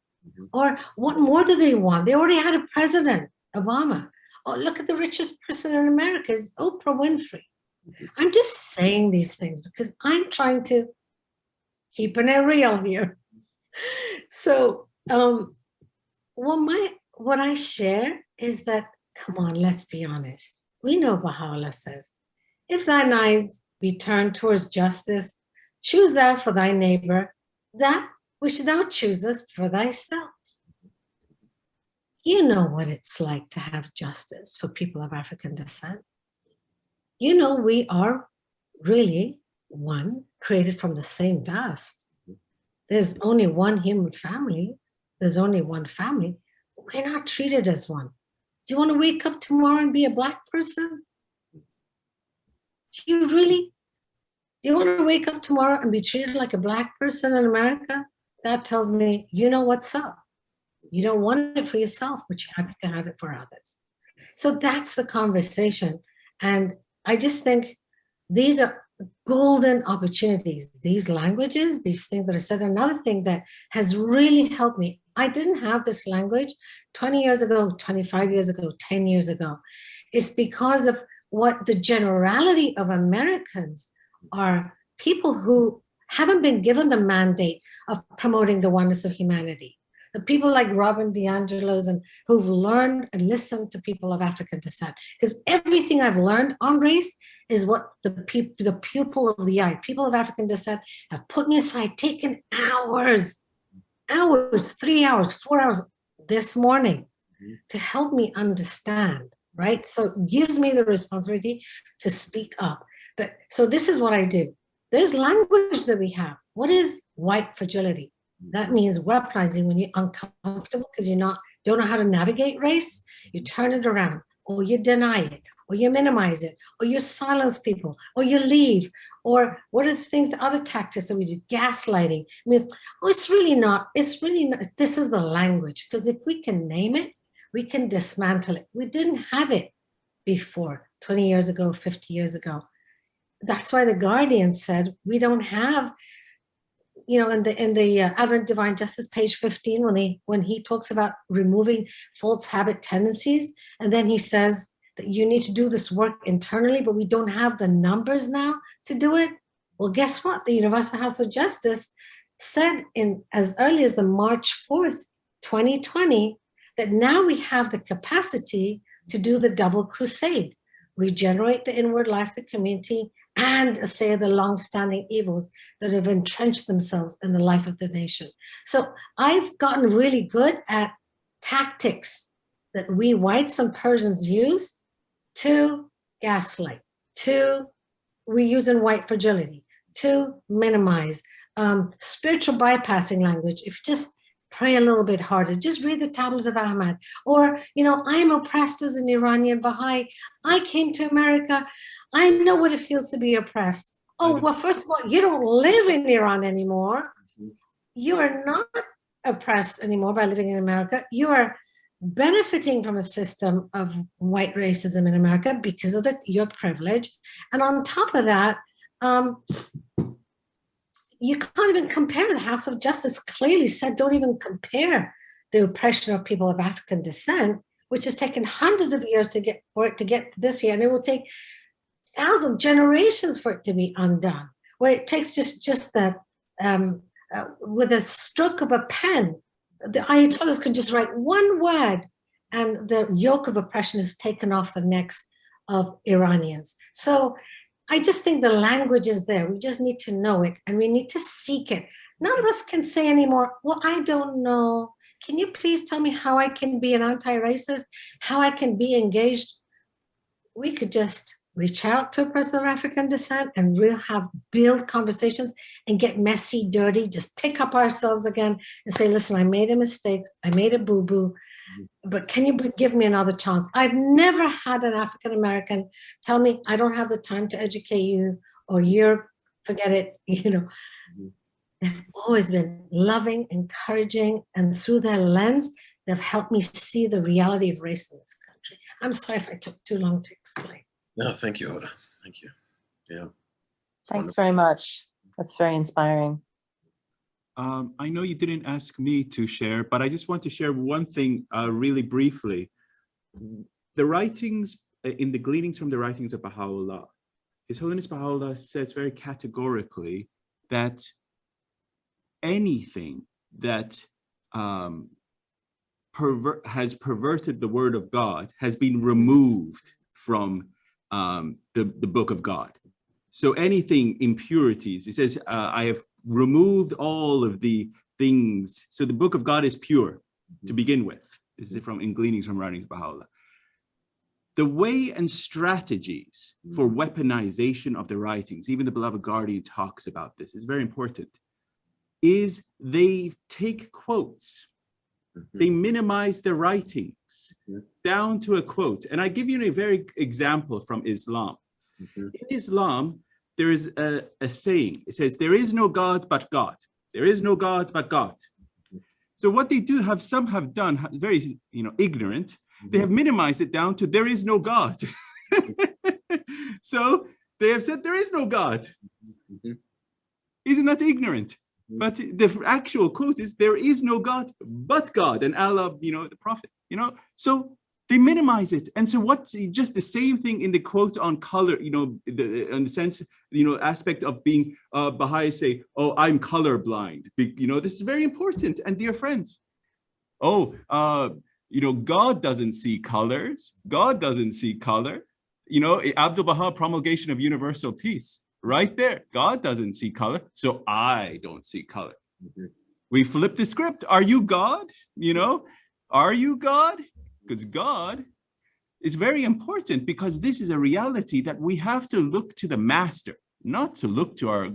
Or what more do they want? They already had a president, Obama. Oh, look at the richest person in America is Oprah Winfrey. I'm just saying these things because I'm trying to keep it real here. So what I share is that, come on, let's be honest. We know Baha'u'llah says, if thine eyes be turned towards justice, choose thou for thy neighbor that which thou choosest for thyself. You know what it's like to have justice for people of African descent. You know we are really one, created from the same dust. There's only one human family. There's only one family. We're not treated as one. Do you want to wake up tomorrow and be a Black person? Do you want to wake up tomorrow and be treated like a Black person in America? That tells me you know what's up. You don't want it for yourself, but you're happy to have it for others. So that's the conversation. And I just think these are golden opportunities, these languages, these things that are said. Another thing that has really helped me, I didn't have this language 20 years ago, 25 years ago, 10 years ago. It's because of what the generality of Americans are people who haven't been given the mandate of promoting the oneness of humanity. The people like Robin DiAngelo's and who've learned and listened to people of African descent. Because everything I've learned on race is what the pupil of the eye, people of African descent have put me aside, taken hours, 3 hours, 4 hours this morning to help me understand, right? So it gives me the responsibility to speak up. But so this is what I do. There's language that we have. What is white fragility? That means weaponizing when you're uncomfortable because you don't know how to navigate race. You turn it around, or you deny it, or you minimize it, or you silence people, or you leave. Or what are the things, the other tactics that we do? Gaslighting. I mean, it's really not. This is the language, because if we can name it, we can dismantle it. We didn't have it before, 20 years ago, 50 years ago. That's why the Guardian said we don't have, you know, in the Advent Divine Justice, page 15, when he talks about removing false habit tendencies, and then he says that you need to do this work internally, but we don't have the numbers now to do it. Well, guess what? The Universal House of Justice said as early as the March 4th, 2020, that now we have the capacity to do the double crusade, regenerate the inward life of the community and assay the long-standing evils that have entrenched themselves in the life of the nation. So I've gotten really good at tactics that we whites and Persians use to gaslight, to we use in white fragility, to minimize, spiritual bypassing language. If you just pray a little bit harder, just read the tablets of Ahmad, or, you know, I'm oppressed as an Iranian Baha'i. I came to America. I know what it feels to be oppressed. Oh, well, first of all, you don't live in Iran anymore. You are not oppressed anymore by living in America. You are benefiting from a system of white racism in America because of your privilege. And on top of that, you can't even compare. The House of Justice clearly said, don't even compare the oppression of people of African descent, which has taken hundreds of years to get to this year, and it will take thousands, generations for it to be undone. Where it takes just that with a stroke of a pen, the Ayatollahs can just write one word, and the yoke of oppression is taken off the necks of Iranians. So I just think the language is there. We just need to know it, and we need to seek it. None of us can say anymore, well, I don't know. Can you please tell me how I can be an anti-racist, how I can be engaged? We could just reach out to a person of African descent and build conversations and get messy, dirty, just pick up ourselves again and say, listen, I made a mistake. I made a boo-boo, but can you give me another chance? I've never had an African-American tell me, I don't have the time to educate you, or forget it, you know. They've always been loving, encouraging, and through their lens, they've helped me see the reality of race in this country. I'm sorry if I took too long to explain. No, thank you, Oda. Thank you. Yeah. Thanks very much. That's very inspiring. I know you didn't ask me to share, but I just want to share one thing really briefly. The writings, in the gleanings from the writings of Baha'u'llah, His Holiness Baha'u'llah says very categorically that anything that has perverted the word of God has been removed from the book of God. So anything impurities, it says, I have removed all of the things. So the book of God is pure to begin with. This is in gleanings from writings of Baha'u'llah. The way and strategies for weaponization of the writings, even the beloved guardian talks about this, is very important, is they take quotes. They minimize the writings down to a quote. And I give you a very example from Islam. In Islam, there is a saying. It says, there is no God but God. There is no God but God. So what they do some have done, very ignorant, they have minimized it down to there is no God. So they have said there is no God. Isn't that ignorant? But the actual quote is, there is no God but God, and Allah, the Prophet, So they minimize it. And so what's just the same thing in the quote on color, in the sense, aspect of being Baha'i say, oh, I'm colorblind. This is very important. And dear friends, God doesn't see colors. God doesn't see color. Abdul Baha promulgation of universal peace. Right there, God doesn't see color, so I don't see color. We flip the script. Are you God? Are you God? Because God is very important, because this is a reality that we have to look to the master, not to look to our,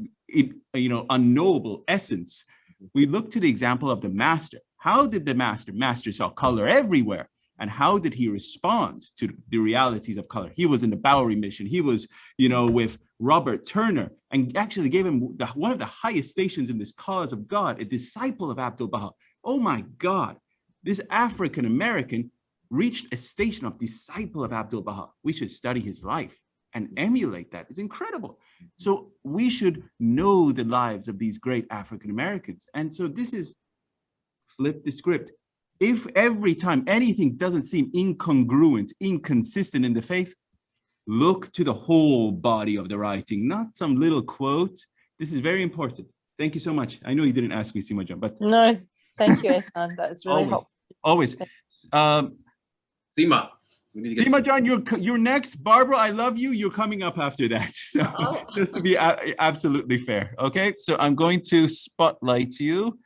unknowable essence. We look to the example of the master. How did the master saw color everywhere? And how did he respond to the realities of color? He was in the Bowery mission. He was, with Robert Turner, and actually gave him one of the highest stations in this cause of God, a disciple of Abdul Baha. Oh my God, this African-American reached a station of disciple of Abdul Baha. We should study his life and emulate that. It's incredible. So we should know the lives of these great African-Americans. And so this is flip the script. If every time anything doesn't seem incongruent, inconsistent in the faith, look to the whole body of the writing, not some little quote. This is very important. Thank you so much. I know you didn't ask me, Sima Jan, but no, thank you, Ehsan. That's really helpful. Always. Seema. We need to get Seema John, you're next. Barbara, I love you. You're coming up after that. So just to be absolutely fair. Okay, so I'm going to spotlight you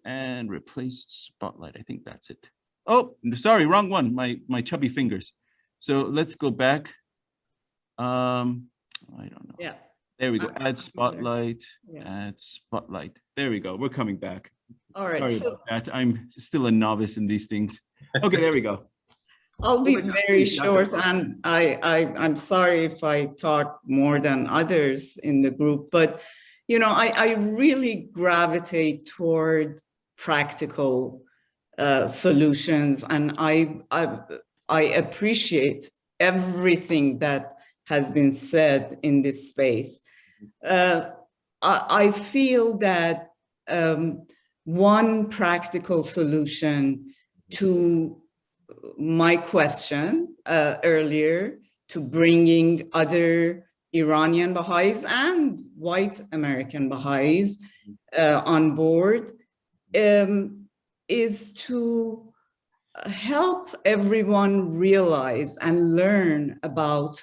and replace spotlight. I think that's it. Oh, sorry, wrong one. My chubby fingers. So let's go back. I don't know. Yeah. There we go. Add spotlight. Yeah. Add spotlight. There we go. We're coming back. All right. Sorry So about that. I'm still a novice in these things. Okay, there we go. I'll be very short, and I'm sorry if I talk more than others in the group, but you know, I really gravitate toward practical solutions, and I appreciate everything that has been said in this space. I feel that one practical solution to my question earlier, to bringing other Iranian Baha'is and white American Baha'is on board, is to help everyone realize and learn about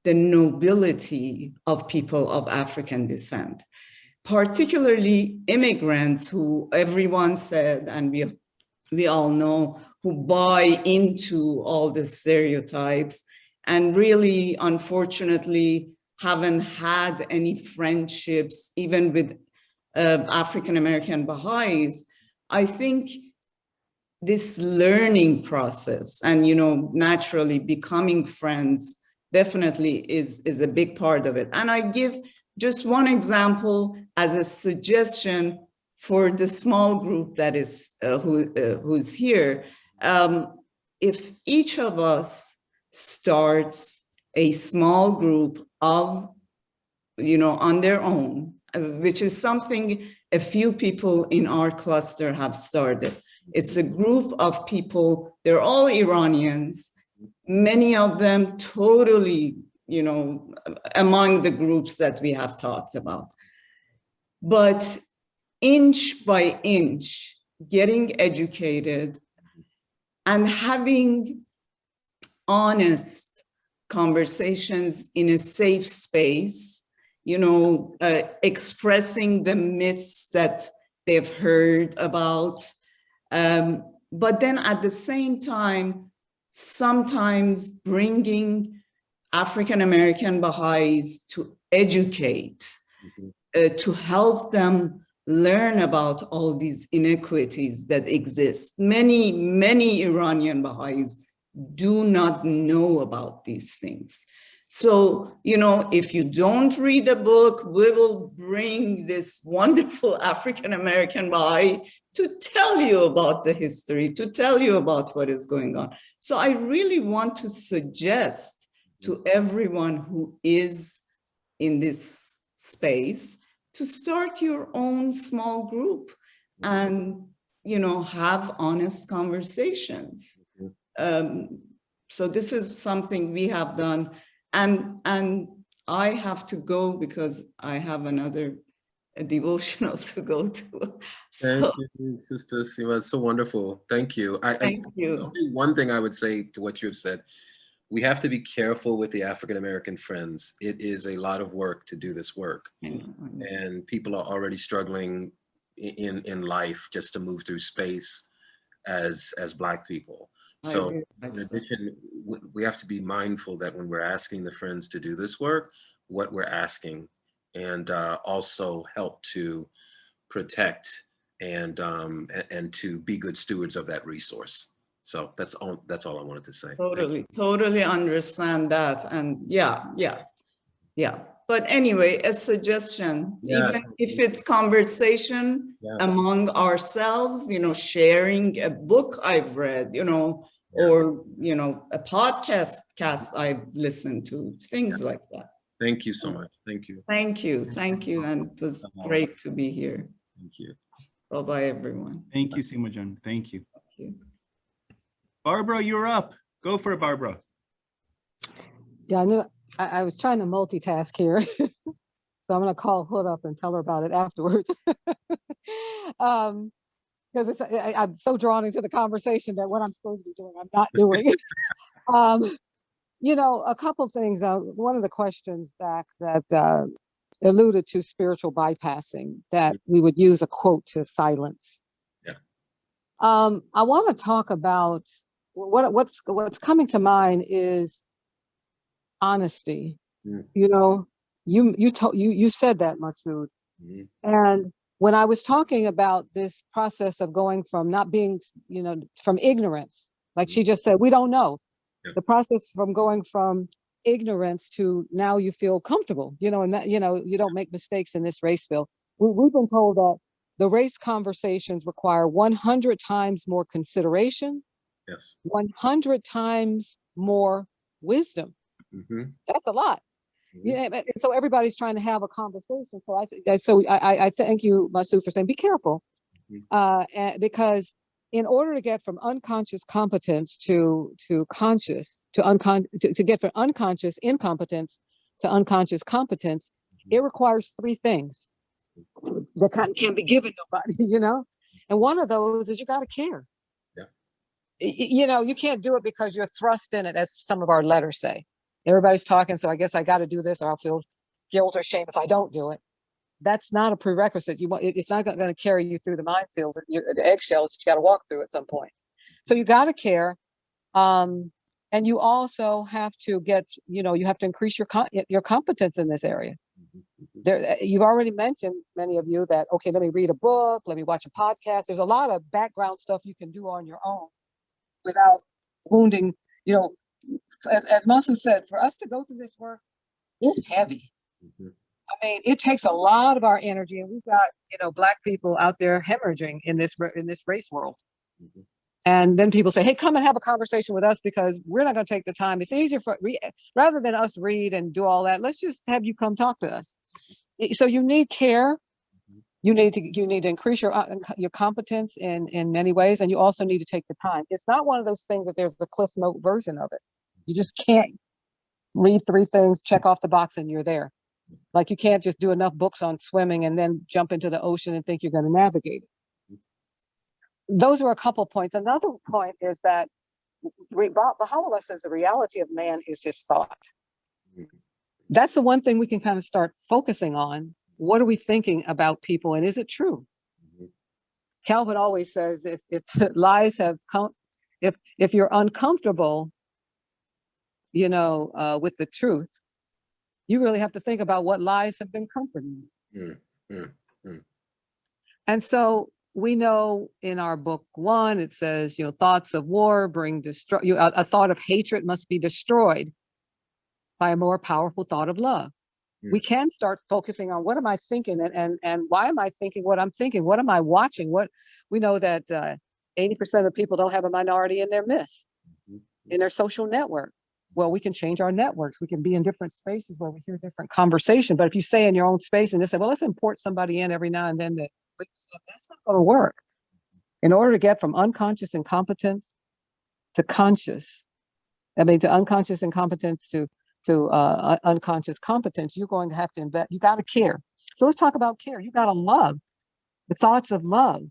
the nobility of people of African descent, particularly immigrants who everyone said, and we all know, who buy into all the stereotypes and really, unfortunately, haven't had any friendships, even with African-American Baha'is. I think this learning process and, you know, naturally becoming friends definitely is a big part of it. And I give just one example as a suggestion for the small group that is who's here. If each of us starts a small group of, you know, on their own, which is something a few people in our cluster have started. It's a group of people, they're all Iranians, many of them totally, you know, among the groups that we have talked about. But inch by inch, getting educated and having honest conversations in a safe space, you know, expressing the myths that they've heard about. But then at the same time, sometimes bringing African-American Baha'is to educate, to help them learn about all these inequities that exist. Many, many Iranian Baha'is do not know about these things. So, you know, if you don't read a book, we will bring this wonderful African-American Baha'i to tell you about the history, to tell you about what is going on. So I really want to suggest to everyone who is in this space to start your own small group and, you know, have honest conversations. So this is something we have done. And I have to go because I have another devotional to go to. So, thank you, Sister Seema. It's so wonderful. Thank you. Thank you. Only one thing I would say to what you have said, we have to be careful with the African-American friends. It is a lot of work to do this work. I know. And people are already struggling in life just to move through space as Black people. So in addition, we have to be mindful that when we're asking the friends to do this work, what we're asking, and also help to protect and to be good stewards of that resource. So that's all I wanted to say. Totally understand that. And yeah. But anyway, a suggestion, even if it's conversation among ourselves, you know, sharing a book I've read, you know, or, you know, a podcast I've listened to, things like that. Thank you so much. Thank you. Thank you. And it was great to be here. Thank you. Bye-bye, everyone. Thank you, Seema John. Thank you. Thank you. Barbara, you're up. Go for it, Barbara. Yeah, I knew I was trying to multitask here. So I'm going to call Hood up and tell her about it afterwards. because I'm so drawn into the conversation that what I'm supposed to be doing, I'm not doing. You know, a couple things. One of the questions back that alluded to spiritual bypassing, that we would use a quote to silence. Yeah. I want to talk about what's coming to mind is honesty. You know, you said that, Masud. And when I was talking about this process of going from not being, you know, from ignorance, like she just said, we don't know. Yeah. The process from going from ignorance to now you feel comfortable, you know, and that, you know, you don't make mistakes in this race field. We've been told that the race conversations require 100 times more consideration, Yes. 100 times more wisdom. That's a lot. Yeah, and so everybody's trying to have a conversation. So I thank you, Masud, for saying be careful, because in order to get from unconscious competence to conscious to get from unconscious incompetence to unconscious competence, it requires three things that can be given nobody, you know. And one of those is you got to care. Yeah. You know, you can't do it because you're thrust in it, as some of our letters say. Everybody's talking, so I guess I got to do this, or I'll feel guilt or shame if I don't do it. That's not a prerequisite. It's not going to carry you through the minefields, the eggshells that you got to walk through at some point. So you got to care, and you also have to get, you know, you have to increase your competence in this area. There, you've already mentioned, many of you, that okay, let me read a book, let me watch a podcast. There's a lot of background stuff you can do on your own without wounding, you know. As Masud said, for us to go through this work, it's heavy. I mean, it takes a lot of our energy, and we've got, you know, Black people out there hemorrhaging in this race world. And then people say, "Hey, come and have a conversation with us because we're not going to take the time. It's easier rather than us read and do all that. Let's just have you come talk to us." So you need care. You need to increase your competence in many ways, and you also need to take the time. It's not one of those things that there's the Cliff Note version of it. You just can't read three things, check off the box, and you're there. Like you can't just do enough books on swimming and then jump into the ocean and think you're going to navigate it. Those are a couple points. Another point is that Baha'u'llah says the reality of man is his thought. That's the one thing we can kind of start focusing on. What are we thinking about people, and is it true? Calvin always says, if lies have come, if you're uncomfortable, you know, with the truth, you really have to think about what lies have been comforting you. And so we know in our book 1, it says, you know, thoughts of war bring a thought of hatred must be destroyed by a more powerful thought of love. We can start focusing on what am I thinking, and why am I thinking what I'm thinking? What am I watching? What we know that 80% of people don't have a minority in their midst, in their social network. Well, we can change our networks. We can be in different spaces where we hear different conversation. But if you stay in your own space and just say, well, let's import somebody in every now and then, that's not going to work. In order to get from unconscious incompetence to conscious, to unconscious incompetence to unconscious competence, you're going to have to invest. You got to care. So let's talk about care. You got to love. The thoughts of love.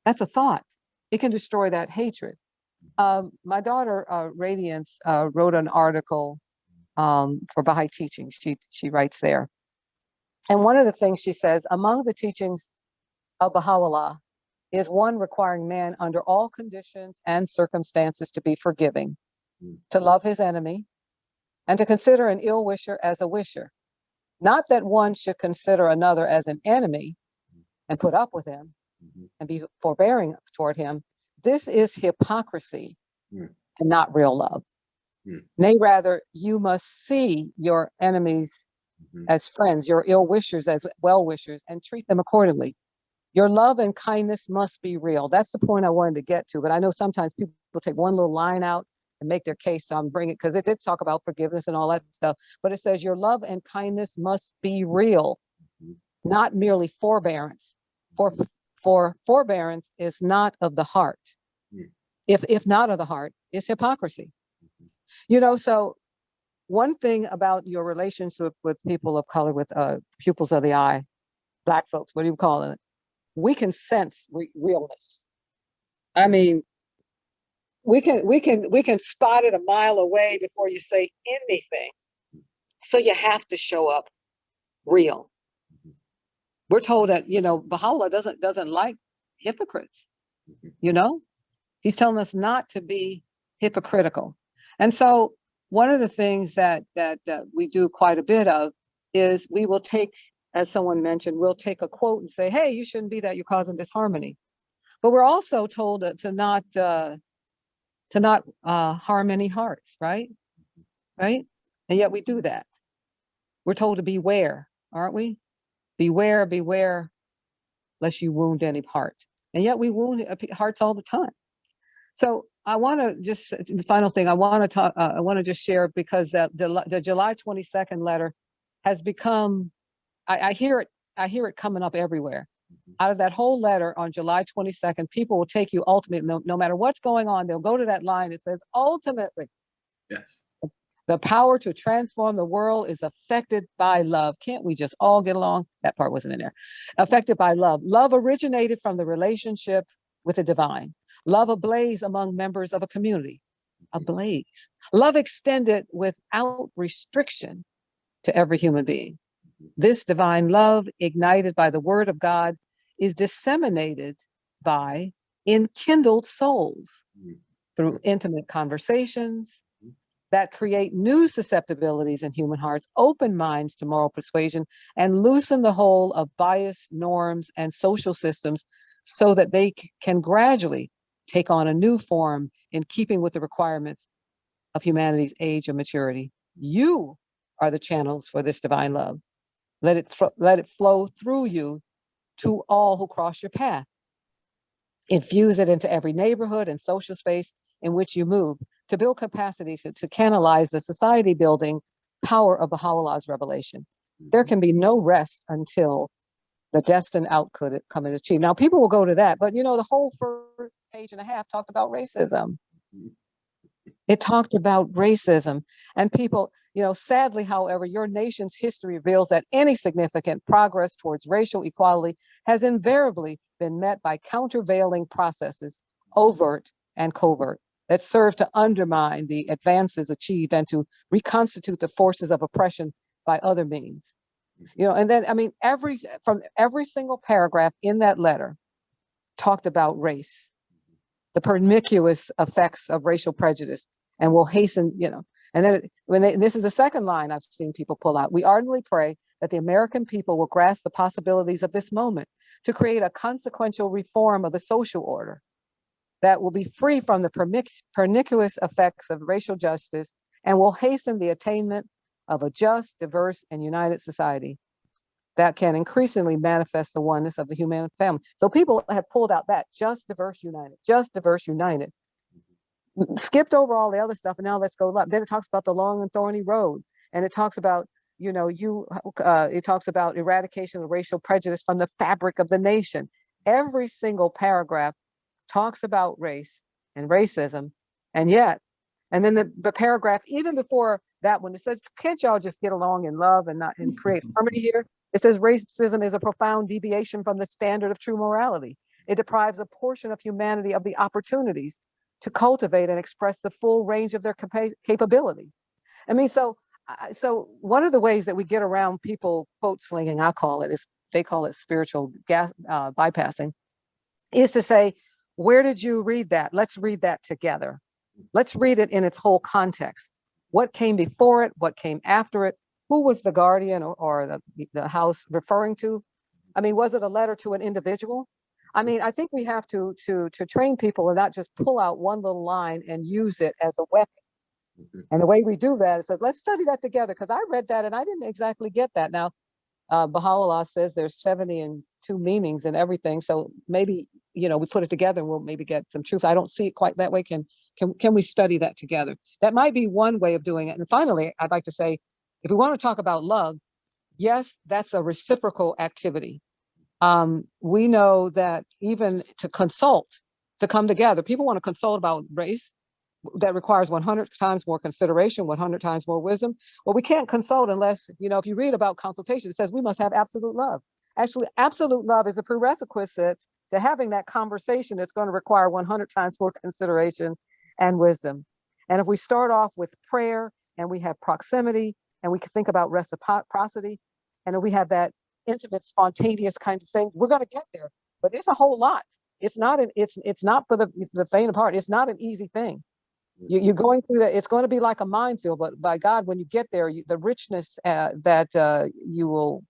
That's a thought. It can destroy that hatred. My daughter, Radiance, wrote an article for Baha'i teaching. She writes there. And one of the things she says, among the teachings of Baha'u'llah is one requiring man under all conditions and circumstances to be forgiving, to love his enemy, and to consider an ill wisher as a wisher. Not that one should consider another as an enemy and put up with him and be forbearing toward him. This is hypocrisy and not real love. Nay, rather, you must see your enemies as friends, your ill wishers as well wishers, and treat them accordingly. Your love and kindness must be real. That's the point I wanted to get to. But I know sometimes people take one little line out and make their case. So I'm bringing it because it did talk about forgiveness and all that stuff. But it says your love and kindness must be real, not merely forbearance. For forbearance is not of the heart. If not of the heart, it's hypocrisy. You know, so one thing about your relationship with people of color, with pupils of the eye, Black folks, what do you call it? we can sense realness. I mean, we can spot it a mile away before you say anything. So you have to show up real. We're told that, Baha'u'llah doesn't like hypocrites, He's telling us not to be hypocritical. And so one of the things that we do quite a bit of is we will take, as someone mentioned, we'll take a quote and say, hey, you shouldn't be that, you're causing disharmony. But we're also told to not harm any hearts, right? Right? And yet we do that. We're told to beware, aren't we? Beware, lest you wound any heart. And yet we wound hearts all the time. So I want to just, the final thing I want to talk, I want to just share, because the July 22nd letter has become, I hear it coming up everywhere. Out of that whole letter on July 22nd, people will take you ultimately, no matter what's going on, they'll go to that line. It says, ultimately, Yes. the power to transform the world is affected by love. Can't we just all get along? That part wasn't in there. Affected by love. Love originated from the relationship with the divine. Love ablaze among members of a community. Ablaze. Love extended without restriction to every human being. This divine love, ignited by the word of God, is disseminated by enkindled souls through intimate conversations that create new susceptibilities in human hearts, open minds to moral persuasion, and loosen the hold of biased norms and social systems so that they can gradually take on a new form in keeping with the requirements of humanity's age of maturity. You are the channels for this divine love. Let it flow through you to all who cross your path. Infuse it into every neighborhood and social space in which you move, to build capacity to canalize the society building power of Baha'u'llah's revelation. There can be no rest until the destined outcome is achieved. Now, people will go to that, but the whole first page and a half talked about racism. It talked about racism, and people, sadly, however, your nation's history reveals that any significant progress towards racial equality has invariably been met by countervailing processes, overt and covert, that serve to undermine the advances achieved and to reconstitute the forces of oppression by other means. And then, from every single paragraph in that letter talked about race, the pernicious effects of racial prejudice, and will hasten, and then this is the second line I've seen people pull out. We ardently pray that the American people will grasp the possibilities of this moment to create a consequential reform of the social order that will be free from the pernicious effects of racial justice and will hasten the attainment of a just, diverse, and united society that can increasingly manifest the oneness of the human family. So people have pulled out that just, diverse, united, skipped over all the other stuff, and now let's go up. Then it talks about the long and thorny road, and it talks about, it talks about eradication of racial prejudice from the fabric of the nation. Every single paragraph talks about race and racism, and then the paragraph even before that one, it says, can't y'all just get along in love and create harmony here? It says racism is a profound deviation from the standard of true morality. It deprives a portion of humanity of the opportunities to cultivate and express the full range of their capability. So one of the ways that we get around people quote slinging, they call it spiritual bypassing, is to say, where did you read that? Let's read that together. Let's read it in its whole context. What came before it? What came after it? Who was the guardian or the house referring to? Was it a letter to an individual? I think we have to train people and not just pull out one little line and use it as a weapon. And the way we do that is, let's study that together, because I read that and I didn't exactly get that. Now, Baha'u'llah says there's 72 meanings and everything. So maybe, we put it together and we'll maybe get some truth. I don't see it quite that way. Can we study that together? That might be one way of doing it. And finally, I'd like to say, if we want to talk about love, yes, that's a reciprocal activity. We know that even to consult, to come together, people want to consult about race. That requires 100 times more consideration, 100 times more wisdom. Well, we can't consult unless, if you read about consultation, it says we must have absolute love. Actually, absolute love is a prerequisite to having that conversation that's going to require 100 times more consideration and wisdom. And if we start off with prayer and we have proximity and we can think about reciprocity, and if we have that intimate, spontaneous kind of thing, we're going to get there. But it's a whole lot. It's not for the faint of heart. It's not an easy thing. You're going through that. It's going to be like a minefield, but by God, when you get there, the richness that you will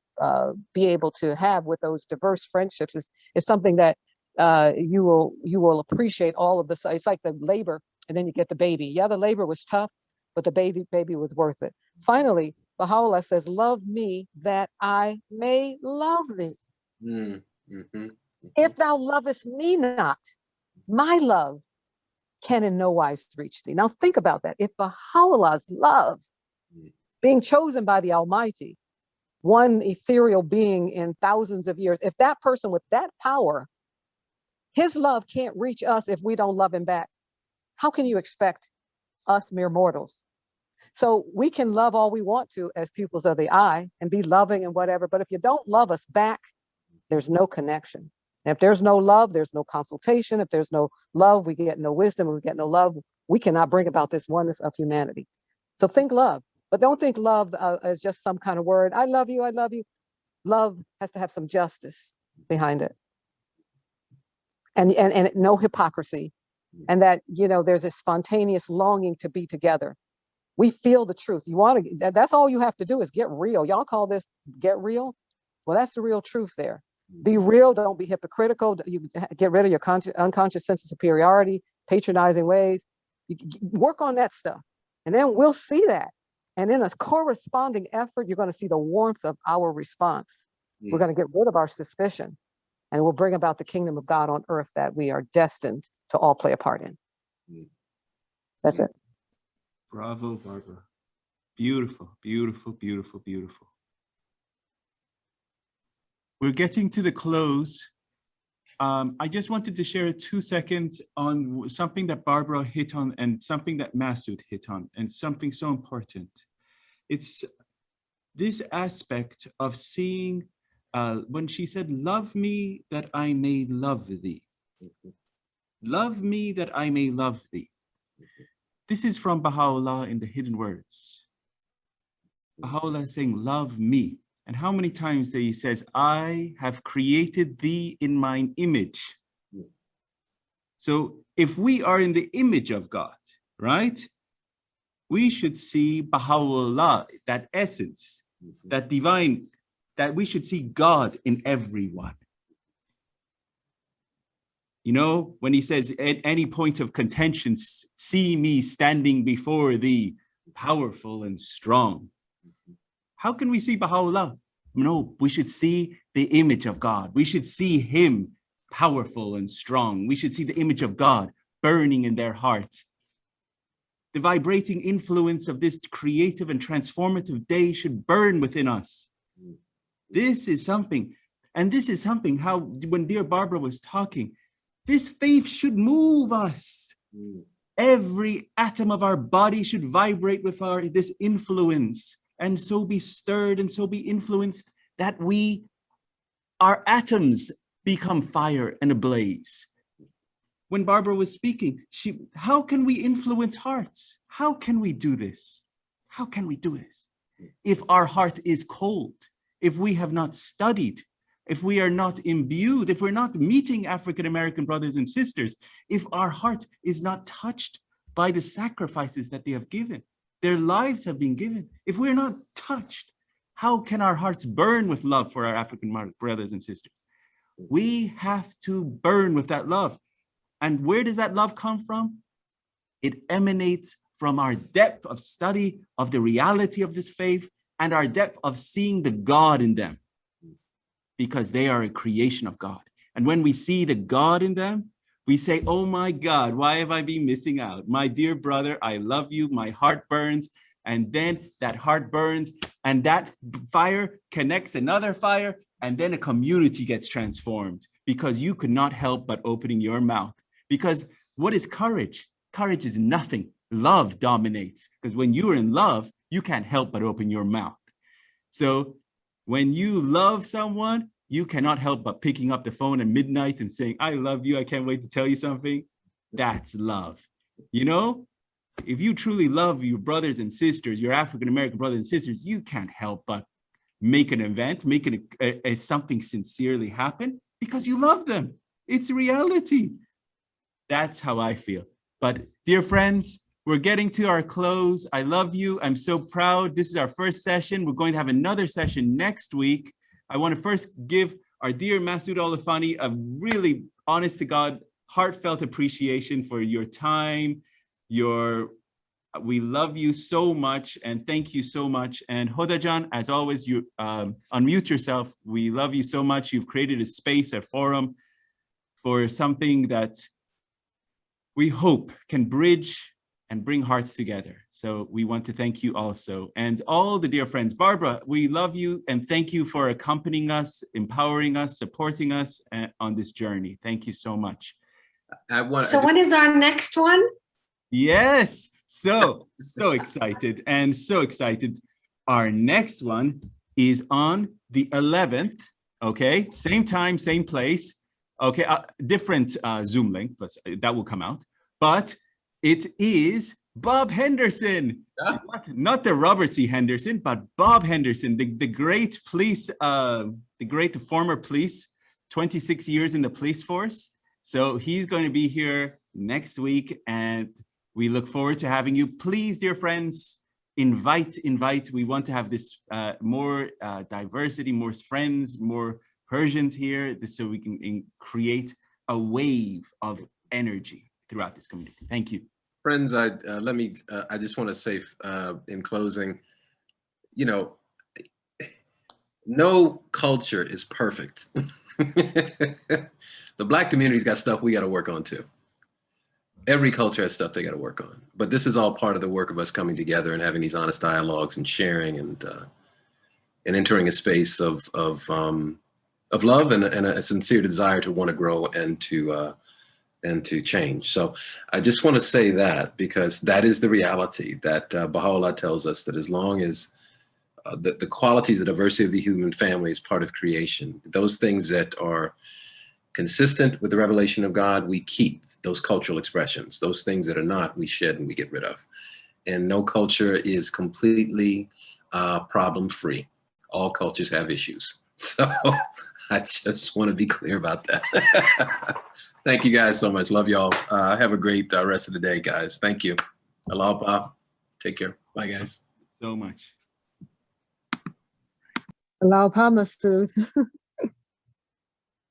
be able to have with those diverse friendships is something that you will appreciate all of this. It's like the labor, and then you get the baby. Yeah, the labor was tough, but the baby was worth it. Finally, Baha'u'llah says, "Love me that I may love thee. If thou lovest me not, my love can in no wise reach thee." Now think about that. If Baha'u'llah's love, being chosen by the Almighty, one ethereal being in thousands of years, if that person with that power, his love can't reach us if we don't love him back, how can you expect us mere mortals? So we can love all we want to as pupils of the eye and be loving and whatever, but if you don't love us back, there's no connection. And if there's no love, there's no consultation. If there's no love, we get no wisdom. We get no love. We cannot bring about this oneness of humanity. So think love, but don't think love as just some kind of word. I love you. I love you. Love has to have some justice behind it, and no hypocrisy, and that there's a spontaneous longing to be together. We feel the truth. You want to. That's all you have to do is get real. Y'all call this get real? Well, that's the real truth there. Be real. Don't be hypocritical. You get rid of your unconscious sense of superiority, patronizing ways. You work on that stuff, and then we'll see that. And in a corresponding effort, you're going to see the warmth of our response. We're going to get rid of our suspicion, and we'll bring about the kingdom of God on earth that we are destined to all play a part in. That's it. Bravo, Barbara. Beautiful, beautiful, beautiful, beautiful. We're getting to the close. I just wanted to share 2 seconds on something that Barbara hit on and something that Masud hit on, and something so important. It's this aspect of seeing, when she said, "Love me that I may love thee." Love me that I may love thee. This is from Baha'u'llah in the Hidden Words. Baha'u'llah is saying, "Love me." And how many times that he says, "I have created thee in mine image." So if we are in the image of God, right, we should see Baha'u'llah, that essence, that divine, that we should see God in everyone. When he says, "At any point of contention, see me standing before thee, powerful and strong." How can we see Baha'u'llah? No, we should see the image of God. We should see him powerful and strong. We should see the image of God burning in their heart. The vibrating influence of this creative and transformative day should burn within us. This is something, and this is something how, when dear Barbara was talking, this faith should move us. Every atom of our body should vibrate with this influence, and so be stirred and so be influenced that our atoms become fire and ablaze. When Barbara was speaking, how can we influence hearts? How can we do this? How can we do this? If our heart is cold, if we have not studied, if we are not imbued, if we're not meeting African-American brothers and sisters, if our heart is not touched by the sacrifices that they have given, their lives have been given. If we're not touched, how can our hearts burn with love for our African brothers and sisters? We have to burn with that love. And where does that love come from? It emanates from our depth of study of the reality of this faith and our depth of seeing the God in them, because they are a creation of God. And when we see the God in them, we say, "Oh my God, why have I been missing out? My dear brother, I love you, my heart burns." And then that heart burns and that fire connects another fire, and then a community gets transformed because you could not help but opening your mouth. Because what is courage? Courage is nothing. Love dominates, because when you are in love, you can't help but open your mouth. So when you love someone, you cannot help but picking up the phone at midnight and saying, I love you, I can't wait to tell you something. That's love. You know, if you truly love your brothers and sisters, your African-American brothers and sisters, you can't help but make an event, make it something sincerely happen because you love them. It's reality. That's how I feel. But dear friends, we're getting to our close. I love you. I'm so proud. This is our first session. We're going to have another session next week. I want to first give our dear Masud Olufani a really honest to God, heartfelt appreciation for your time. We love you so much and thank you so much. And Hodajan, as always, you unmute yourself. We love you so much. You've created a space, a forum for something that we hope can bridge and bring hearts together. So we want to thank you also. And all the dear friends, Barbara, we love you and thank you for accompanying us, empowering us, supporting us on this journey. Thank you so much. So when is our next one? Yes, so excited and so excited. Our next one is on the 11th, okay? Same time, same place. Okay, different Zoom link, but that will come out. But it is Bob Henderson, not the Robert C. Henderson, but Bob Henderson, the great police, the great former police, 26 years in the police force. So he's going to be here next week, and we look forward to having you. Please, dear friends, invite. We want to have this more diversity, more friends, more Persians here, so we can create a wave of energy throughout this community. Thank you. Friends, I just want to say in closing, you know, no culture is perfect. The Black community's got stuff we got to work on too. Every culture has stuff they got to work on, but this is all part of the work of us coming together and having these honest dialogues and sharing and entering a space of love and a sincere desire to want to grow and to change. So I just want to say that because that is the reality that Baha'u'llah tells us, that as long as the qualities of diversity of the human family is part of creation, those things that are consistent with the revelation of God, we keep those cultural expressions. Those things that are not, we shed and we get rid of. And no culture is completely problem-free. All cultures have issues. So I just want to be clear about that. Thank you guys so much. Love y'all. Have a great rest of the day, guys. Thank you. Aloha. Take care. Bye, guys. So much. Allow Masud.